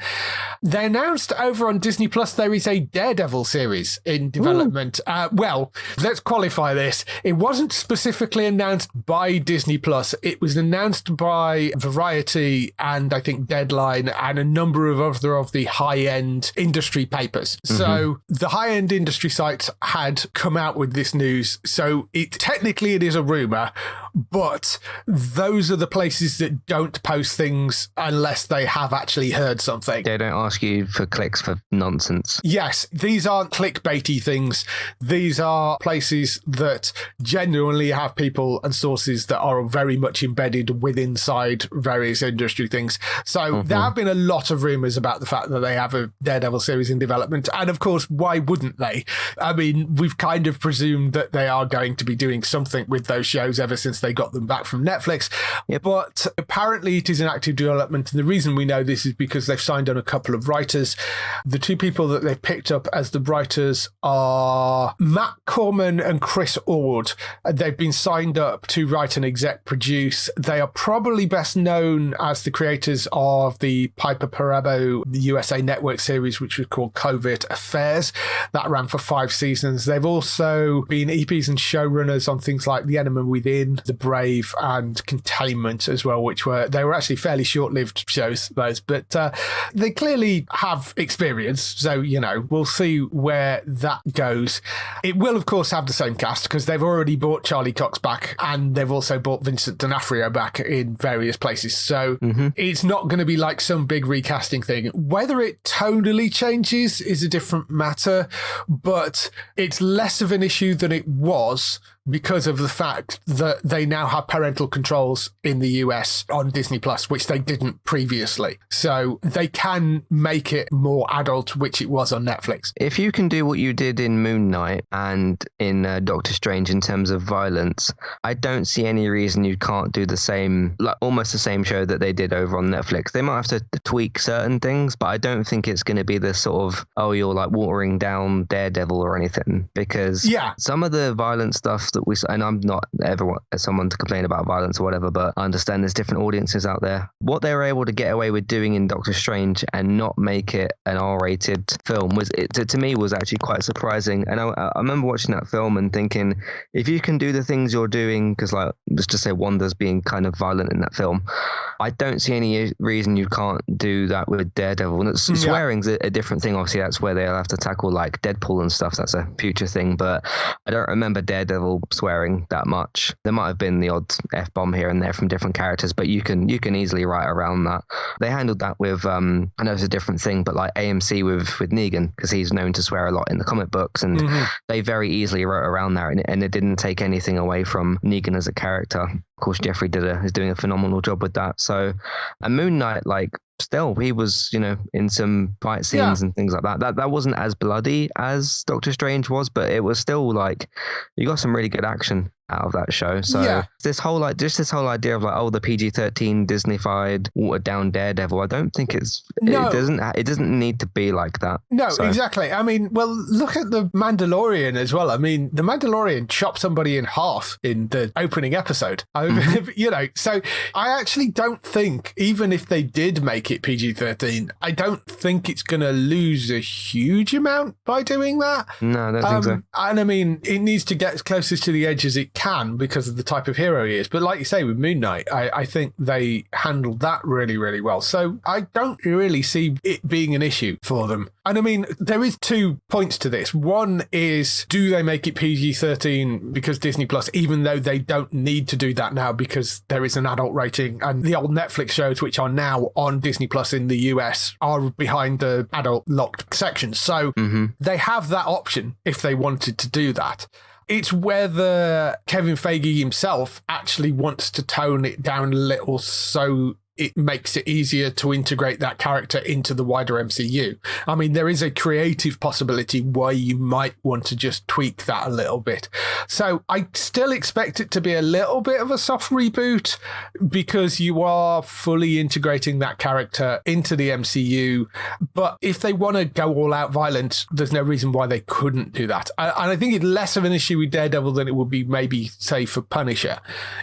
They announced over on Disney Plus there is a Daredevil series in development. Well, let's qualify this. It wasn't specifically announced by Disney Plus. It was announced by Variety and I think Deadline and a number of other of the high-end industry papers. So the high-end industry sites had come out with this news, so technically it is a rumor, but those are the places that don't post things unless they have actually heard something. They don't ask you for clicks for nonsense. Yes, these aren't clickbaity things. These are places that genuinely have people and sources that are very much embedded inside various industry things. So there have been a lot of rumors about the fact that they have a Daredevil series in development, and of course, why wouldn't they? I mean, we've kind of presumed that they are going to be doing something with those shows ever since they got them back from Netflix. But apparently it is in active development, and the reason we know this is because they've signed on a couple of writers. The 2 people that they've picked up as the writers are Matt Corman and Chris Ord. They've been signed up to write and exec produce. They are probably best known as the creators of the Piper Perabo USA Network series, which was called Covert Affairs. That ran for 5 seasons. They've also been EPs and showrunners on things like The Enemy Within, The Brave, and Containment as well, they were actually fairly short-lived shows, those, but they clearly have experience, so, you know, we'll see where that goes. It will, of course, have the same cast, because they've already brought Charlie Cox back, and they've also brought Vincent D'Onofrio back in various places, so it's not going to be like some big recasting thing. Whether it tonally changes is a different matter, but it's less of an issue than it was because of the fact that they now have parental controls in the US on Disney Plus, which they didn't previously. So they can make it more adult, which it was on Netflix. If you can do what you did in Moon Knight and in Doctor Strange in terms of violence, I don't see any reason you can't do the same, like almost the same show that they did over on Netflix. They might have to tweak certain things, but I don't think it's going to be the sort of, oh, you're like watering down Daredevil or anything, because some of the violent stuff that and I'm not ever someone to complain about violence or whatever, but I understand there's different audiences out there. What they were able to get away with doing in Doctor Strange and not make it an R-rated film to me was actually quite surprising. And I remember watching that film and thinking, if you can do the things you're doing, because like let's just say Wanda's being kind of violent in that film, I don't see any reason you can't do that with Daredevil. And swearing's a different thing. Obviously, that's where they'll have to tackle like Deadpool and stuff. That's a future thing. But I don't remember Daredevil swearing that much. There might have been the odd F-bomb here and there from different characters, but you can easily write around that. They handled that with, I know it's a different thing, but like AMC with Negan, because he's known to swear a lot in the comic books, and they very easily wrote around that, and it didn't take anything away from Negan as a character. Of course, Jeffrey is doing a phenomenal job with that. So, and Moon Knight, like, still, he was, in some fight scenes and things like that. That wasn't as bloody as Doctor Strange was, but it was still like, you got some really good action out of that show. So this whole idea of like, oh, the PG-13 Disney-fied watered down Daredevil, I don't think it doesn't need to be like that. No, exactly. I mean, well, look at the Mandalorian as well. I mean, the Mandalorian chopped somebody in half in the opening episode. So I actually don't think, even if they did make it PG-13, I don't think it's going to lose a huge amount by doing that. No, I don't think so. And I mean, it needs to get as closest to the edge as it can because of the type of hero he is. But like you say, with Moon Knight, I think they handled that really, really well. So I don't really see it being an issue for them. And I mean, there is 2 points to this. One is, do they make it PG-13 because Disney Plus, even though they don't need to do that now because there is an adult rating, and the old Netflix shows which are now on Disney Plus in the US are behind the adult locked section. So they have that option if they wanted to do that. It's whether Kevin Feige himself actually wants to tone it down a little so it makes it easier to integrate that character into the wider MCU. I mean, there is a creative possibility why you might want to just tweak that a little bit. So I still expect it to be a little bit of a soft reboot because you are fully integrating that character into the MCU. But if they want to go all out violent, there's no reason why they couldn't do that. And I think it's less of an issue with Daredevil than it would be maybe, say, for Punisher.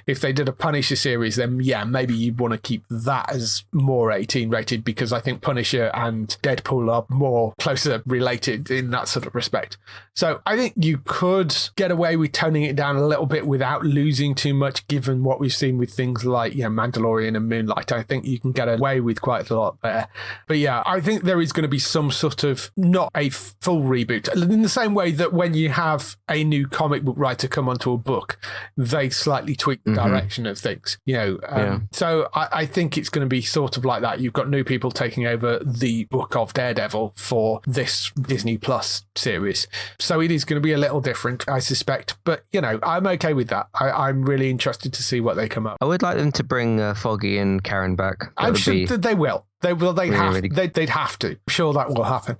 If they did a Punisher series, then maybe you'd want to keep that as more 18 rated, because I think Punisher and Deadpool are more closer related in that sort of respect. So I think you could get away with toning it down a little bit without losing too much, given what we've seen with things like Mandalorian and Moonlight. I think you can get away with quite a lot there. But I think there is going to be some sort of, not a full reboot, in the same way that when you have a new comic book writer come onto a book, they slightly tweak the direction of things. So I think it's going to be sort of like that. You've got new people taking over the book of Daredevil for this Disney Plus series. So it is going to be a little different, I suspect. But, I'm okay with that. I'm really interested to see what they come up. I would like them to bring Foggy and Karen back. I'm sure that they will. They'd have to. I'm sure that will happen.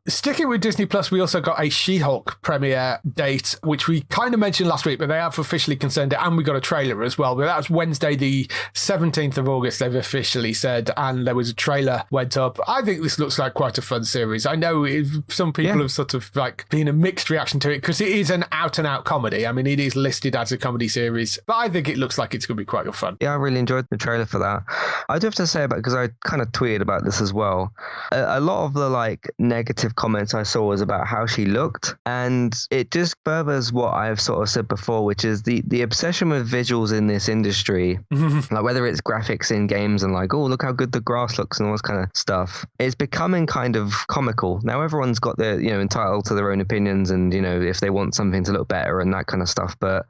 Sticking with Disney Plus, we also got a She-Hulk premiere date, which we kind of mentioned last week, but they have officially confirmed it, and we got a trailer as well. But that's Wednesday, the 17th of August, they've officially said, and there was a trailer went up. I think this looks like quite a fun series. I know some people have sort of been a mixed reaction to it because it is an out-and-out comedy. I mean, it is listed as a comedy series, but I think it looks like it's going to be quite good fun. Yeah, I really enjoyed the trailer for that. I do have to say about, because I kind of tweeted about this as well, a lot of the negative comments I saw was about how she looked, and it just furthers what I've sort of said before, which is the obsession with visuals in this industry, like whether it's graphics in games and oh, look how good the grass looks and all this kind of stuff, it's becoming kind of comical. Now everyone's got their entitled to their own opinions, and if they want something to look better and that kind of stuff, but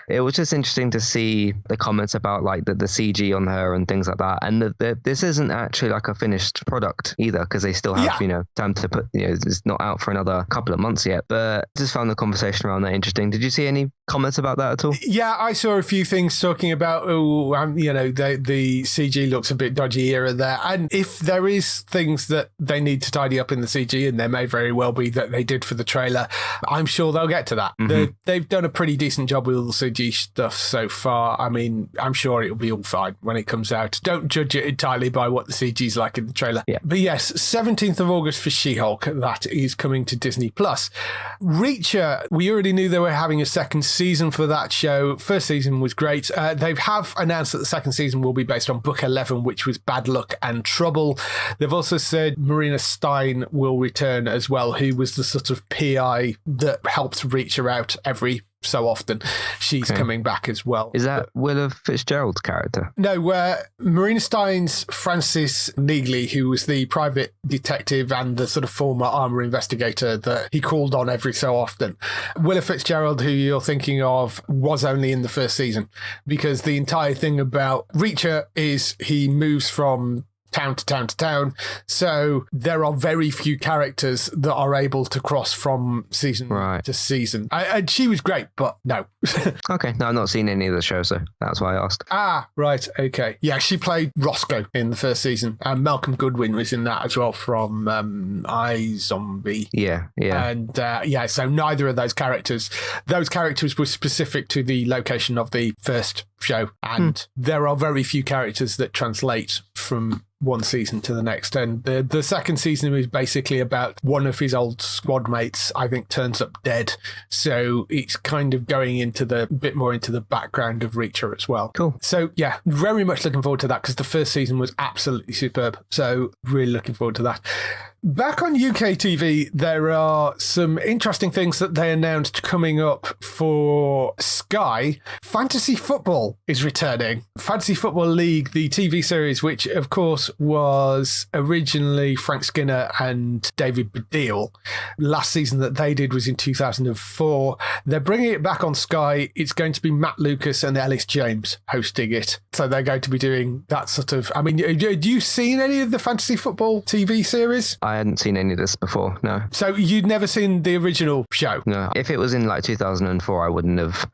it was just interesting to see the comments about the CG on her and things like that, and this isn't actually a finished product either, because they still have time to put, it's not out for another couple of months yet. But just found the conversation around that interesting. Did you see any comments about that at all? Yeah, I saw a few things talking about the CG looks a bit dodgy here and there, and if there is things that they need to tidy up in the CG, and there may very well be that they did for the trailer, I'm sure they'll get to that. They've done a pretty decent job with all the CG stuff so far. I mean, I'm sure it'll be all fine when it comes out. Don't judge it entirely by what the CG's like in the trailer. Yeah. But yes, 17th of August for She-Hulk. That is coming to Disney Plus. Reacher, we already knew they were having a second season for that show. First season was great. They have announced that the second season will be based on book 11, which was Bad Luck and Trouble. They've also said Marina Stein will return as well, who was the sort of PI that helped Reacher out every so often. She's coming back as well. Is that Willa Fitzgerald's character? No, Marina Stein's Francis Neagley, who was the private detective and the sort of former armour investigator that he called on every so often. Willa Fitzgerald, who you're thinking of, was only in the first season, because the entire thing about Reacher is he moves from town to town to town, so there are very few characters that are able to cross from season to season. And she was great, but no. Okay, no, I've not seen any of the shows, so that's why I asked. Right, okay. Yeah, she played Roscoe in the first season, and Malcolm Goodwin was in that as well from iZombie. Yeah. And so neither of those characters were specific to the location of the first show, and there are very few characters that translate from one season to the next. And the second season is basically about one of his old squad mates, I think, turns up dead. So it's kind of going into the bit more into the background of Reacher as well. Cool. So yeah, very much looking forward to that, because the first season was absolutely superb. So really looking forward to that. Back on UK TV, there are some interesting things that they announced coming up for Sky. Fantasy Football is returning. Fantasy Football League, the TV series, which of course was originally Frank Skinner and David Baddiel. Last season that they did was in 2004. They're bringing it back on Sky. It's going to be Matt Lucas and Ellis James hosting it. So they're going to be doing that sort of... I mean, have you seen any of the Fantasy Football TV series? I hadn't seen any of this before, no. So you'd never seen the original show? No. If it was in like 2004, I wouldn't have...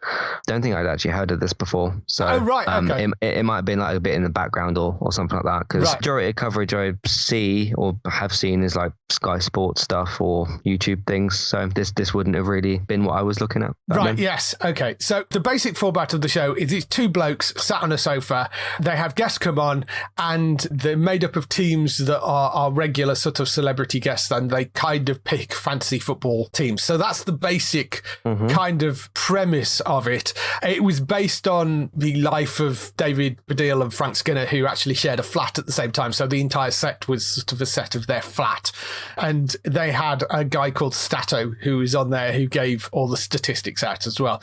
Don't think I'd actually heard of this before. So, okay. It might have been like a bit in the background or something like that, because majority of coverage I see or have seen is like Sky Sports stuff or YouTube things. So this wouldn't have really been what I was looking at. Right, yes. Okay. So the basic format of the show is it's two blokes sat on a sofa. They have guests come on, and they're made up of teams that are regular sort of celebrity guests, and they kind of pick fantasy football teams. So that's the basic kind of premise of it. It was based on the life of David Baddiel and Frank Skinner, who actually shared a flat at the same time. So the entire set was sort of a set of their flat. And they had a guy called Stato who was on there who gave all the statistics out as well.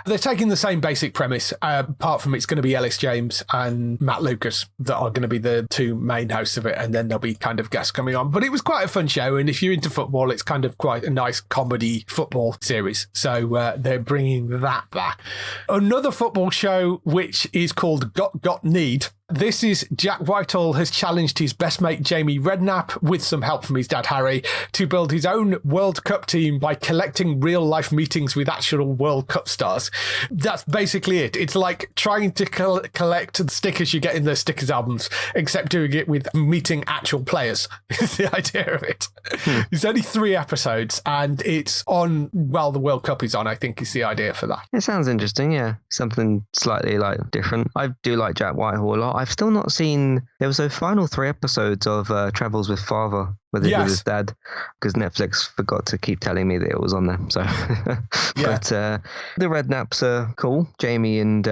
They're taking the same basic premise, apart from it's going to be Ellis James and Matt Lucas that are going to be the two main hosts of it, and then there'll be kind of guests coming on. But it was quite a fun show, and if you're into football, it's kind of quite a nice comedy football series. So they're bringing that back. Another football show, which is called Got Need. This is Jack Whitehall has challenged his best mate Jamie Redknapp, with some help from his dad Harry, to build his own World Cup team by collecting real-life meetings with actual World Cup stars. That's basically it. It's like trying to collect the stickers you get in those stickers albums, except doing it with meeting actual players, is the idea of it. It's only 3 episodes, and it's on while the World Cup is on, I think, is the idea for that. It sounds interesting, yeah. Something slightly like different. I do like Jack Whitehall a lot. I've still not seen... There was those final 3 episodes of Travels with Father with his dad, because Netflix forgot to keep telling me that it was on there. So, But the Redknapps are cool. Jamie and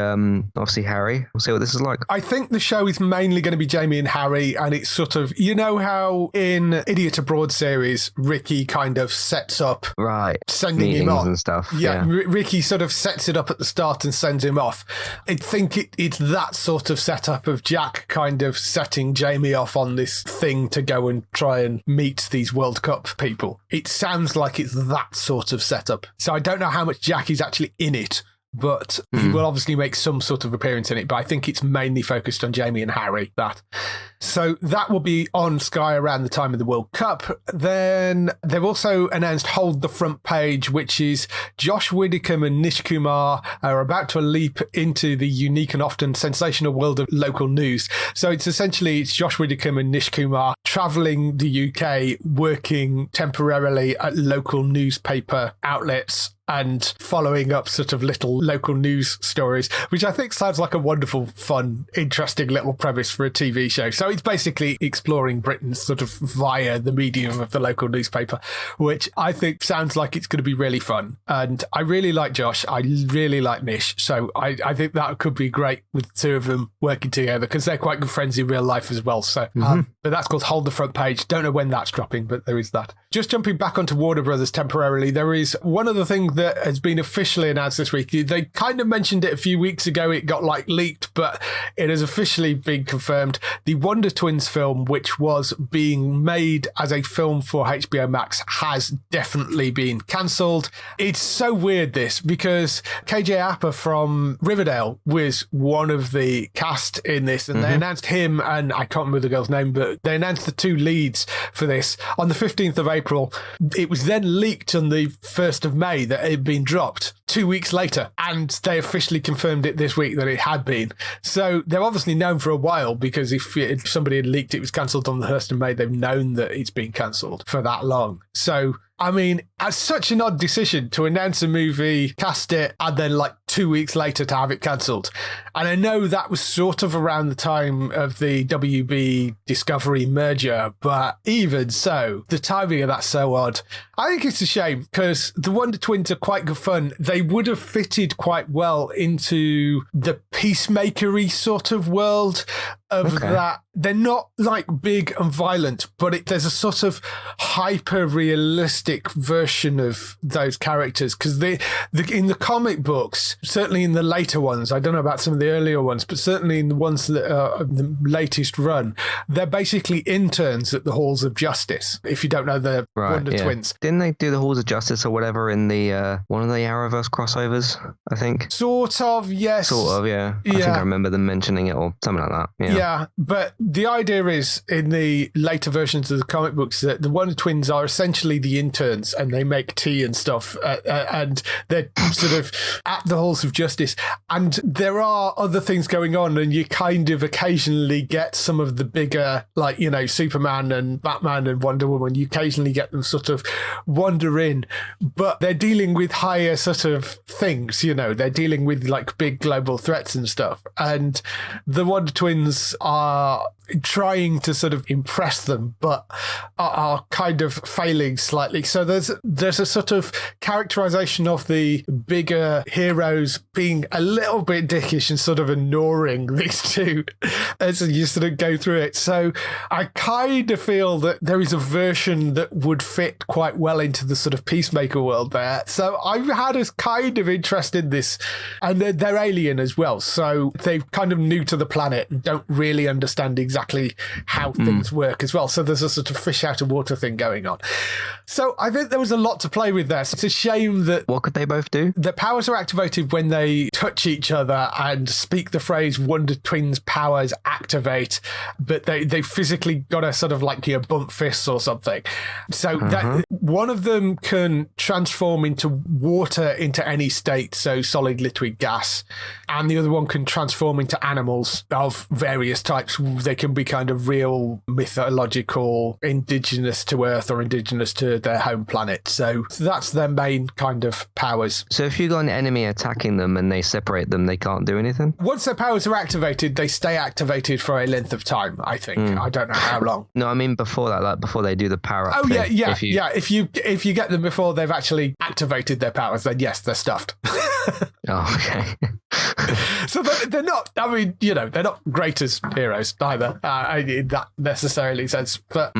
obviously Harry. We'll see what this is like. I think the show is mainly going to be Jamie and Harry, and it's sort of, you know how in Idiot Abroad series, Ricky kind of sets up sending meetings him off and stuff. Yeah. Ricky sort of sets it up at the start and sends him off. I think it's that sort of setup of Jack kind of setting Jamie off on this thing to go and try and meet these World Cup people. It sounds like it's that sort of setup. So I don't know how much Jack is actually in it, but he will obviously make some sort of appearance in it. But I think it's mainly focused on Jamie and Harry, that. So that will be on Sky around the time of the World Cup. Then they've also announced Hold the Front Page, which is Josh Widdicombe and Nish Kumar are about to leap into the unique and often sensational world of local news. So it's Josh Widdicombe and Nish Kumar travelling the UK, working temporarily at local newspaper outlets and following up sort of little local news stories, which I think sounds like a wonderful, fun, interesting little premise for a TV show. So it's basically exploring Britain sort of via the medium of the local newspaper, which I think sounds like it's going to be really fun. And I really like Josh. I really like Nish. So I think that could be great with the two of them working together, because they're quite good friends in real life as well. So, but that's called Hold the Front Page. Don't know when that's dropping, but there is that. just jumping back onto Warner Brothers temporarily, there is one other thing that has been officially announced this week. They kind of mentioned it a few weeks ago. It got leaked, but it has officially been confirmed. The Wonder Twins film, which was being made as a film for HBO Max, has definitely been cancelled. It's so weird, this, because KJ Apa from Riverdale was one of the cast in this, and they announced him, and I can't remember the girl's name, but they announced the two leads for this on the 15th of April. It was then leaked on the 1st of May that it had been dropped 2 weeks later, and they officially confirmed it this week that it had been. So they're obviously known for a while, because if somebody had leaked it was cancelled on the 1st of May, they've known that it's been cancelled for that long. So I mean, it's such an odd decision to announce a movie, cast it, and then 2 weeks later to have it cancelled. And I know that was sort of around the time of the WB Discovery merger, but even so, the timing of that's so odd. I think it's a shame, because the Wonder Twins are quite good fun. They would have fitted quite well into the peacemaker-y sort of world of that. They're not big and violent, but there's a sort of hyper-realistic version of those characters, because in the comic books, certainly in the later ones, I don't know about some of the earlier ones, but certainly in the ones that are the latest run, they're basically interns at the Halls of Justice, if you don't know the Wonder Twins. Didn't they do the Halls of Justice or whatever in the one of the Arrowverse crossovers, I think? Sort of, yes. Sort of, yeah. I think I remember them mentioning it or something like that. Yeah, but the idea is, in the later versions of the comic books, that the Wonder Twins are essentially the interns, and they make tea and stuff, and they're sort of at the Halls of Justice. And there are other things going on, and you kind of occasionally get some of the bigger, Superman and Batman and Wonder Woman, you occasionally get them sort of wander in, but they're dealing with higher sort of things, they're dealing with big global threats and stuff. And the Wonder Twins are trying to sort of impress them, but are kind of failing slightly. So there's a sort of characterization of the bigger heroes being a little bit dickish and sort of ignoring these two as you sort of go through it. So I kind of feel that there is a version that would fit quite well into the sort of peacemaker world there. So I've had a kind of interest in this, and they're alien as well. So they're kind of new to the planet and don't really understand exactly how things work as well. So there's a sort of fish out of water thing going on. So I think there was a lot to play with there. So it's a shame that... What could they both do? Their powers are activated when they touch each other and speak the phrase Wonder Twins powers activate, but they physically got a sort of bump fists or something. So that one of them can transform into water into any state, so solid, liquid, gas, and the other one can transform into animals of various types. They can be kind of real mythological, indigenous to Earth or indigenous to their home planet. So that's their main kind of powers. So if you got an enemy attacking them and they separate them, they can't do anything? Once their powers are activated, they stay activated for a length of time, I think. I don't know how long. No, I mean before that, before they do the power up. Oh, thing, If you get them before they've actually activated their powers, then yes, they're stuffed. Oh, okay. So they're not, they're not great as heroes either, in that necessarily sense. But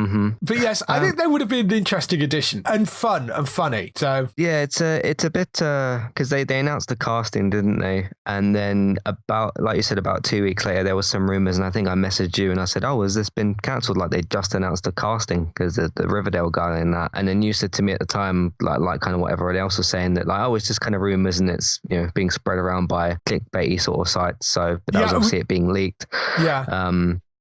yes, I think they would have been an interesting addition and fun and funny. So yeah, it's a bit because they announced the casting, didn't they? And then about, like you said, about 2 weeks later, there was some rumors, and I think I messaged you and I said, "Oh, has this been cancelled? They just announced the casting because the Riverdale guy in that." And then you said to me at the time, like kind of what everybody else was saying, that oh, it's just kind of rumors and it's being spread around by clickbaity sort of sites. So, but that was obviously it being leaked. Yeah.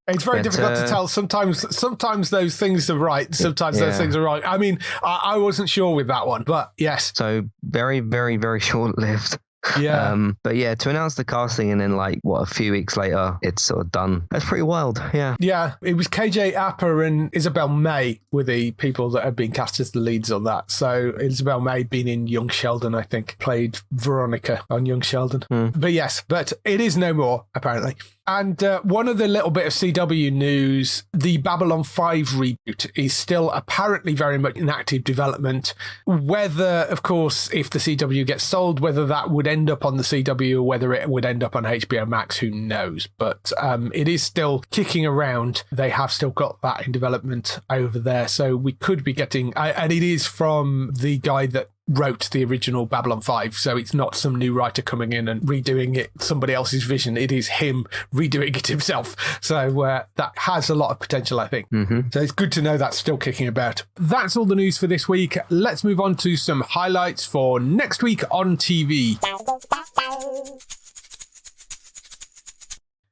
It's very difficult to tell. Sometimes those things are right. Sometimes those things are wrong. I mean, I wasn't sure with that one, but yes. So very, very, very short-lived. Yeah. But yeah, to announce the casting and then a few weeks later, it's sort of done. That's pretty wild. Yeah. Yeah. It was KJ Apa and Isabel May were the people that have been cast as the leads on that. So Isabel May being in Young Sheldon, I think, played Veronica on Young Sheldon. But yes, but it is no more, apparently. And one other little bit of CW news, the Babylon 5 reboot is still apparently very much in active development. Whether, of course, if the CW gets sold, whether that would end up on the CW or whether it would end up on HBO Max, who knows? But it is still kicking around. They have still got that in development over there. So we could be getting, and it is from the guy that wrote the original Babylon 5, so it's not some new writer coming in and redoing it, somebody else's vision. It is him redoing it himself. So that has a lot of potential, I think. So it's good to know that's still kicking about. That's all the news for this week. Let's move on to some highlights for next week on TV.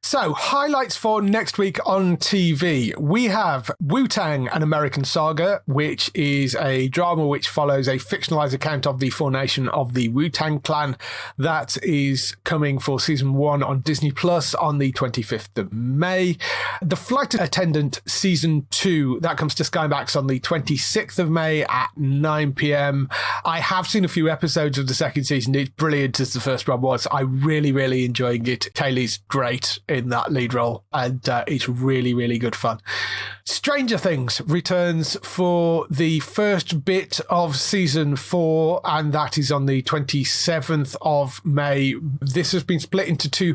So, highlights for next week on TV. We have Wu-Tang: An American Saga, which is a drama which follows a fictionalized account of the formation of the Wu-Tang Clan. That is coming for season 1 on Disney Plus on the 25th of May. The Flight Attendant season 2, that comes to Sky Max on the 26th of May at 9 p.m. I have seen a few episodes of the second season. It's brilliant as the first one was. I'm really enjoying it. Kaylee's great in that lead role, and it's really good fun. Stranger Things returns for the first bit of season 4, and that is on the 27th of May. This has been split into two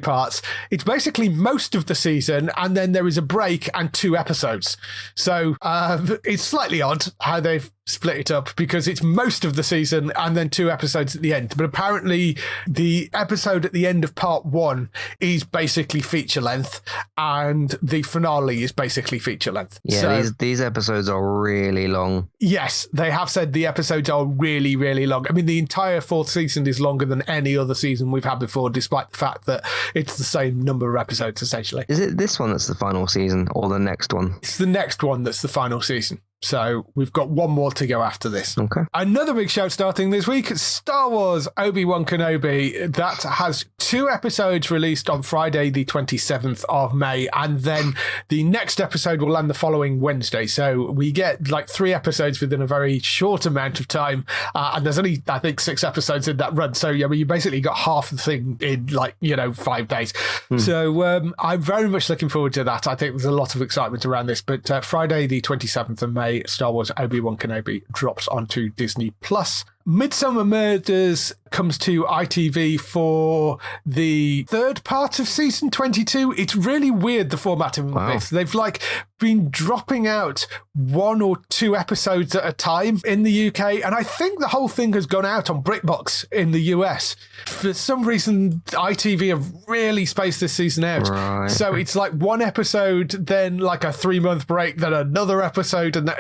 parts. It's basically most of the season, and then there is a break and 2 episodes. So it's slightly odd how they've split it up, because it's most of the season and then 2 episodes at the end. But apparently the episode at the end of part 1 is basically feature length, and the finale is basically feature length. Yeah, so, these episodes are really long. Yes, they have said the episodes are really long. I mean, the entire 4th season is longer than any other season we've had before, despite the fact that it's the same number of episodes, essentially. Is it this one that's the final season, or the next one? It's the next one that's the final season. So we've got one more to go after this. Okay. Another big show starting this week, Star Wars Obi-Wan Kenobi. That has 2 episodes released on Friday, the 27th of May. And then the next episode will land the following Wednesday. So we get like 3 episodes within a very short amount of time. And there's only, I think, 6 episodes in that run. So yeah, you basically got half the thing in 5 days. So I'm very much looking forward to that. I think there's a lot of excitement around this. But Friday, the 27th of May, Star Wars Obi-Wan Kenobi drops onto Disney Plus. Midsummer Murders comes to ITV for the 3rd part of season 22. It's really weird, the format of this. They've been dropping out 1 or 2 episodes at a time in the UK, and I think the whole thing has gone out on BritBox in the US. For some reason, ITV have really spaced this season out. Right. So it's 1 episode, then a 3-month break, then another episode, and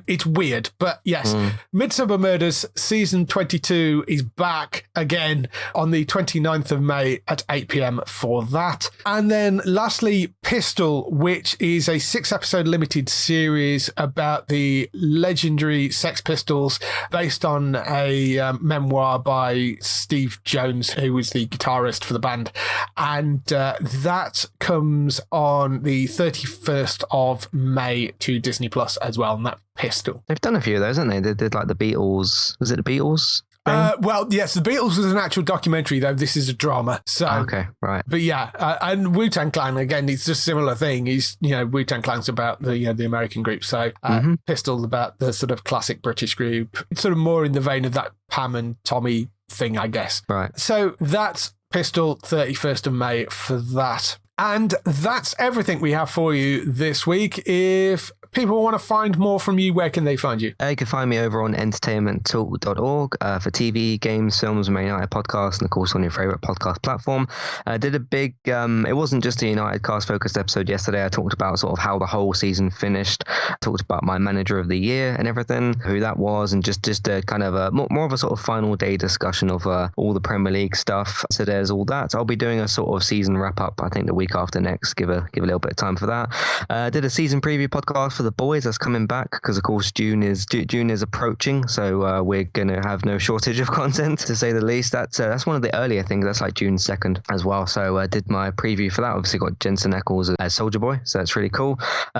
it's weird. But yes, Midsummer Murders season 22 is back again on the 29th of May at 8 p.m. for that. And then lastly, Pistol, which is a 6-episode limited series about the legendary Sex Pistols, based on a memoir by Steve Jones, who was the guitarist for the band. And that comes on the 31st of May to Disney Plus as well, and that Pistol. They've done a few of those, haven't they? They did the Beatles. Was it the Beatles? Well, yes, the Beatles was an actual documentary, though. This is a drama. So, okay, right. But yeah, and Wu-Tang Clan, again, it's just a similar thing. Wu-Tang Clan's about the American group. So Pistol about the sort of classic British group. It's sort of more in the vein of that Pam and Tommy thing, I guess. Right. So that's Pistol, 31st of May for that. And that's everything we have for you this week. If people want to find more from you, where can they find you? You can find me over on entertainmenttalk.org for TV, games, films, Man United podcast, and of course on your favourite podcast platform. I did a big, it wasn't just a United cast focused episode yesterday. I talked about sort of how the whole season finished. I talked about my manager of the year and everything, who that was, and just a kind of a more of a sort of final day discussion of all the Premier League stuff. So there's all that. I'll be doing a sort of season wrap up, I think the week after next. Give a little bit of time for that. Did a season preview podcast for the boys. That's coming back because of course June is approaching, so we're gonna have no shortage of content, to say the least. That's one of the earlier things. That's like June 2nd as well. So I did my preview for that. Obviously got Jensen Ackles as Soldier Boy, so that's really cool.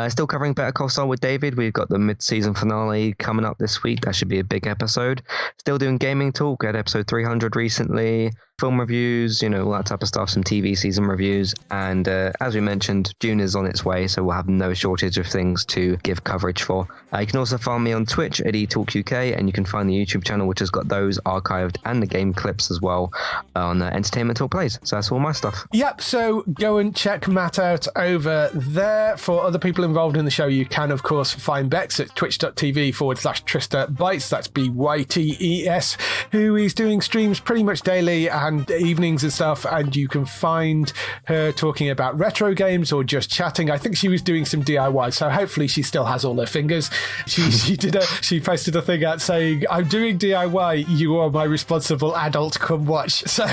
Still covering Better Call Saul with David. We've got the mid-season finale coming up this week. That should be a big episode. Still doing gaming talk. We had episode 300 recently. film reviews, all that type of stuff, some TV season reviews. And as we mentioned, June is on its way, so we'll have no shortage of things to give coverage for. You can also find me on Twitch at eTalkUK, and you can find the YouTube channel, which has got those archived and the game clips as well on Entertainment Talk Plays. So that's all my stuff. Yep, so go and check Matt out over there. For other people involved in the show, you can, of course, find Bex at twitch.tv/Trista Bytes. That's BYTES, who is doing streams pretty much daily and evenings and stuff. And you can find her talking about retro games or just chatting. I think she was doing some DIY, so hopefully she still has all her fingers. She posted a thing out saying, "I'm doing DIY. You are my responsible adult. Come watch." So,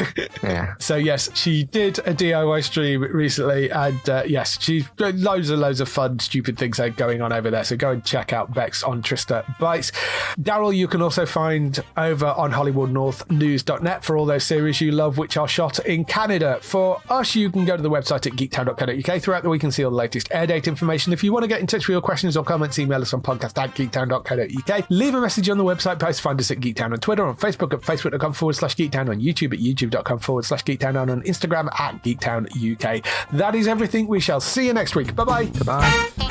yeah. So yes, she did a DIY stream recently, and yes, she's loads of fun, stupid things going on over there. So go and check out Bex on Trista Bytes. Daryl, you can also find over on HollywoodNorthNews.net for all those series you love, which are shot in Canada. For us, you can go to the website at geektown.co.uk throughout the week and see all the latest air date information. If you want to get in touch with your questions or comments, email us on podcast@geektown.co.uk. Leave a message on the website post. Find us at Geektown on Twitter, on Facebook at facebook.com/Geektown, on YouTube at youtube.com/Geektown, and on Instagram at Geektown UK. That is everything. We shall see you next week. Bye-bye. Bye.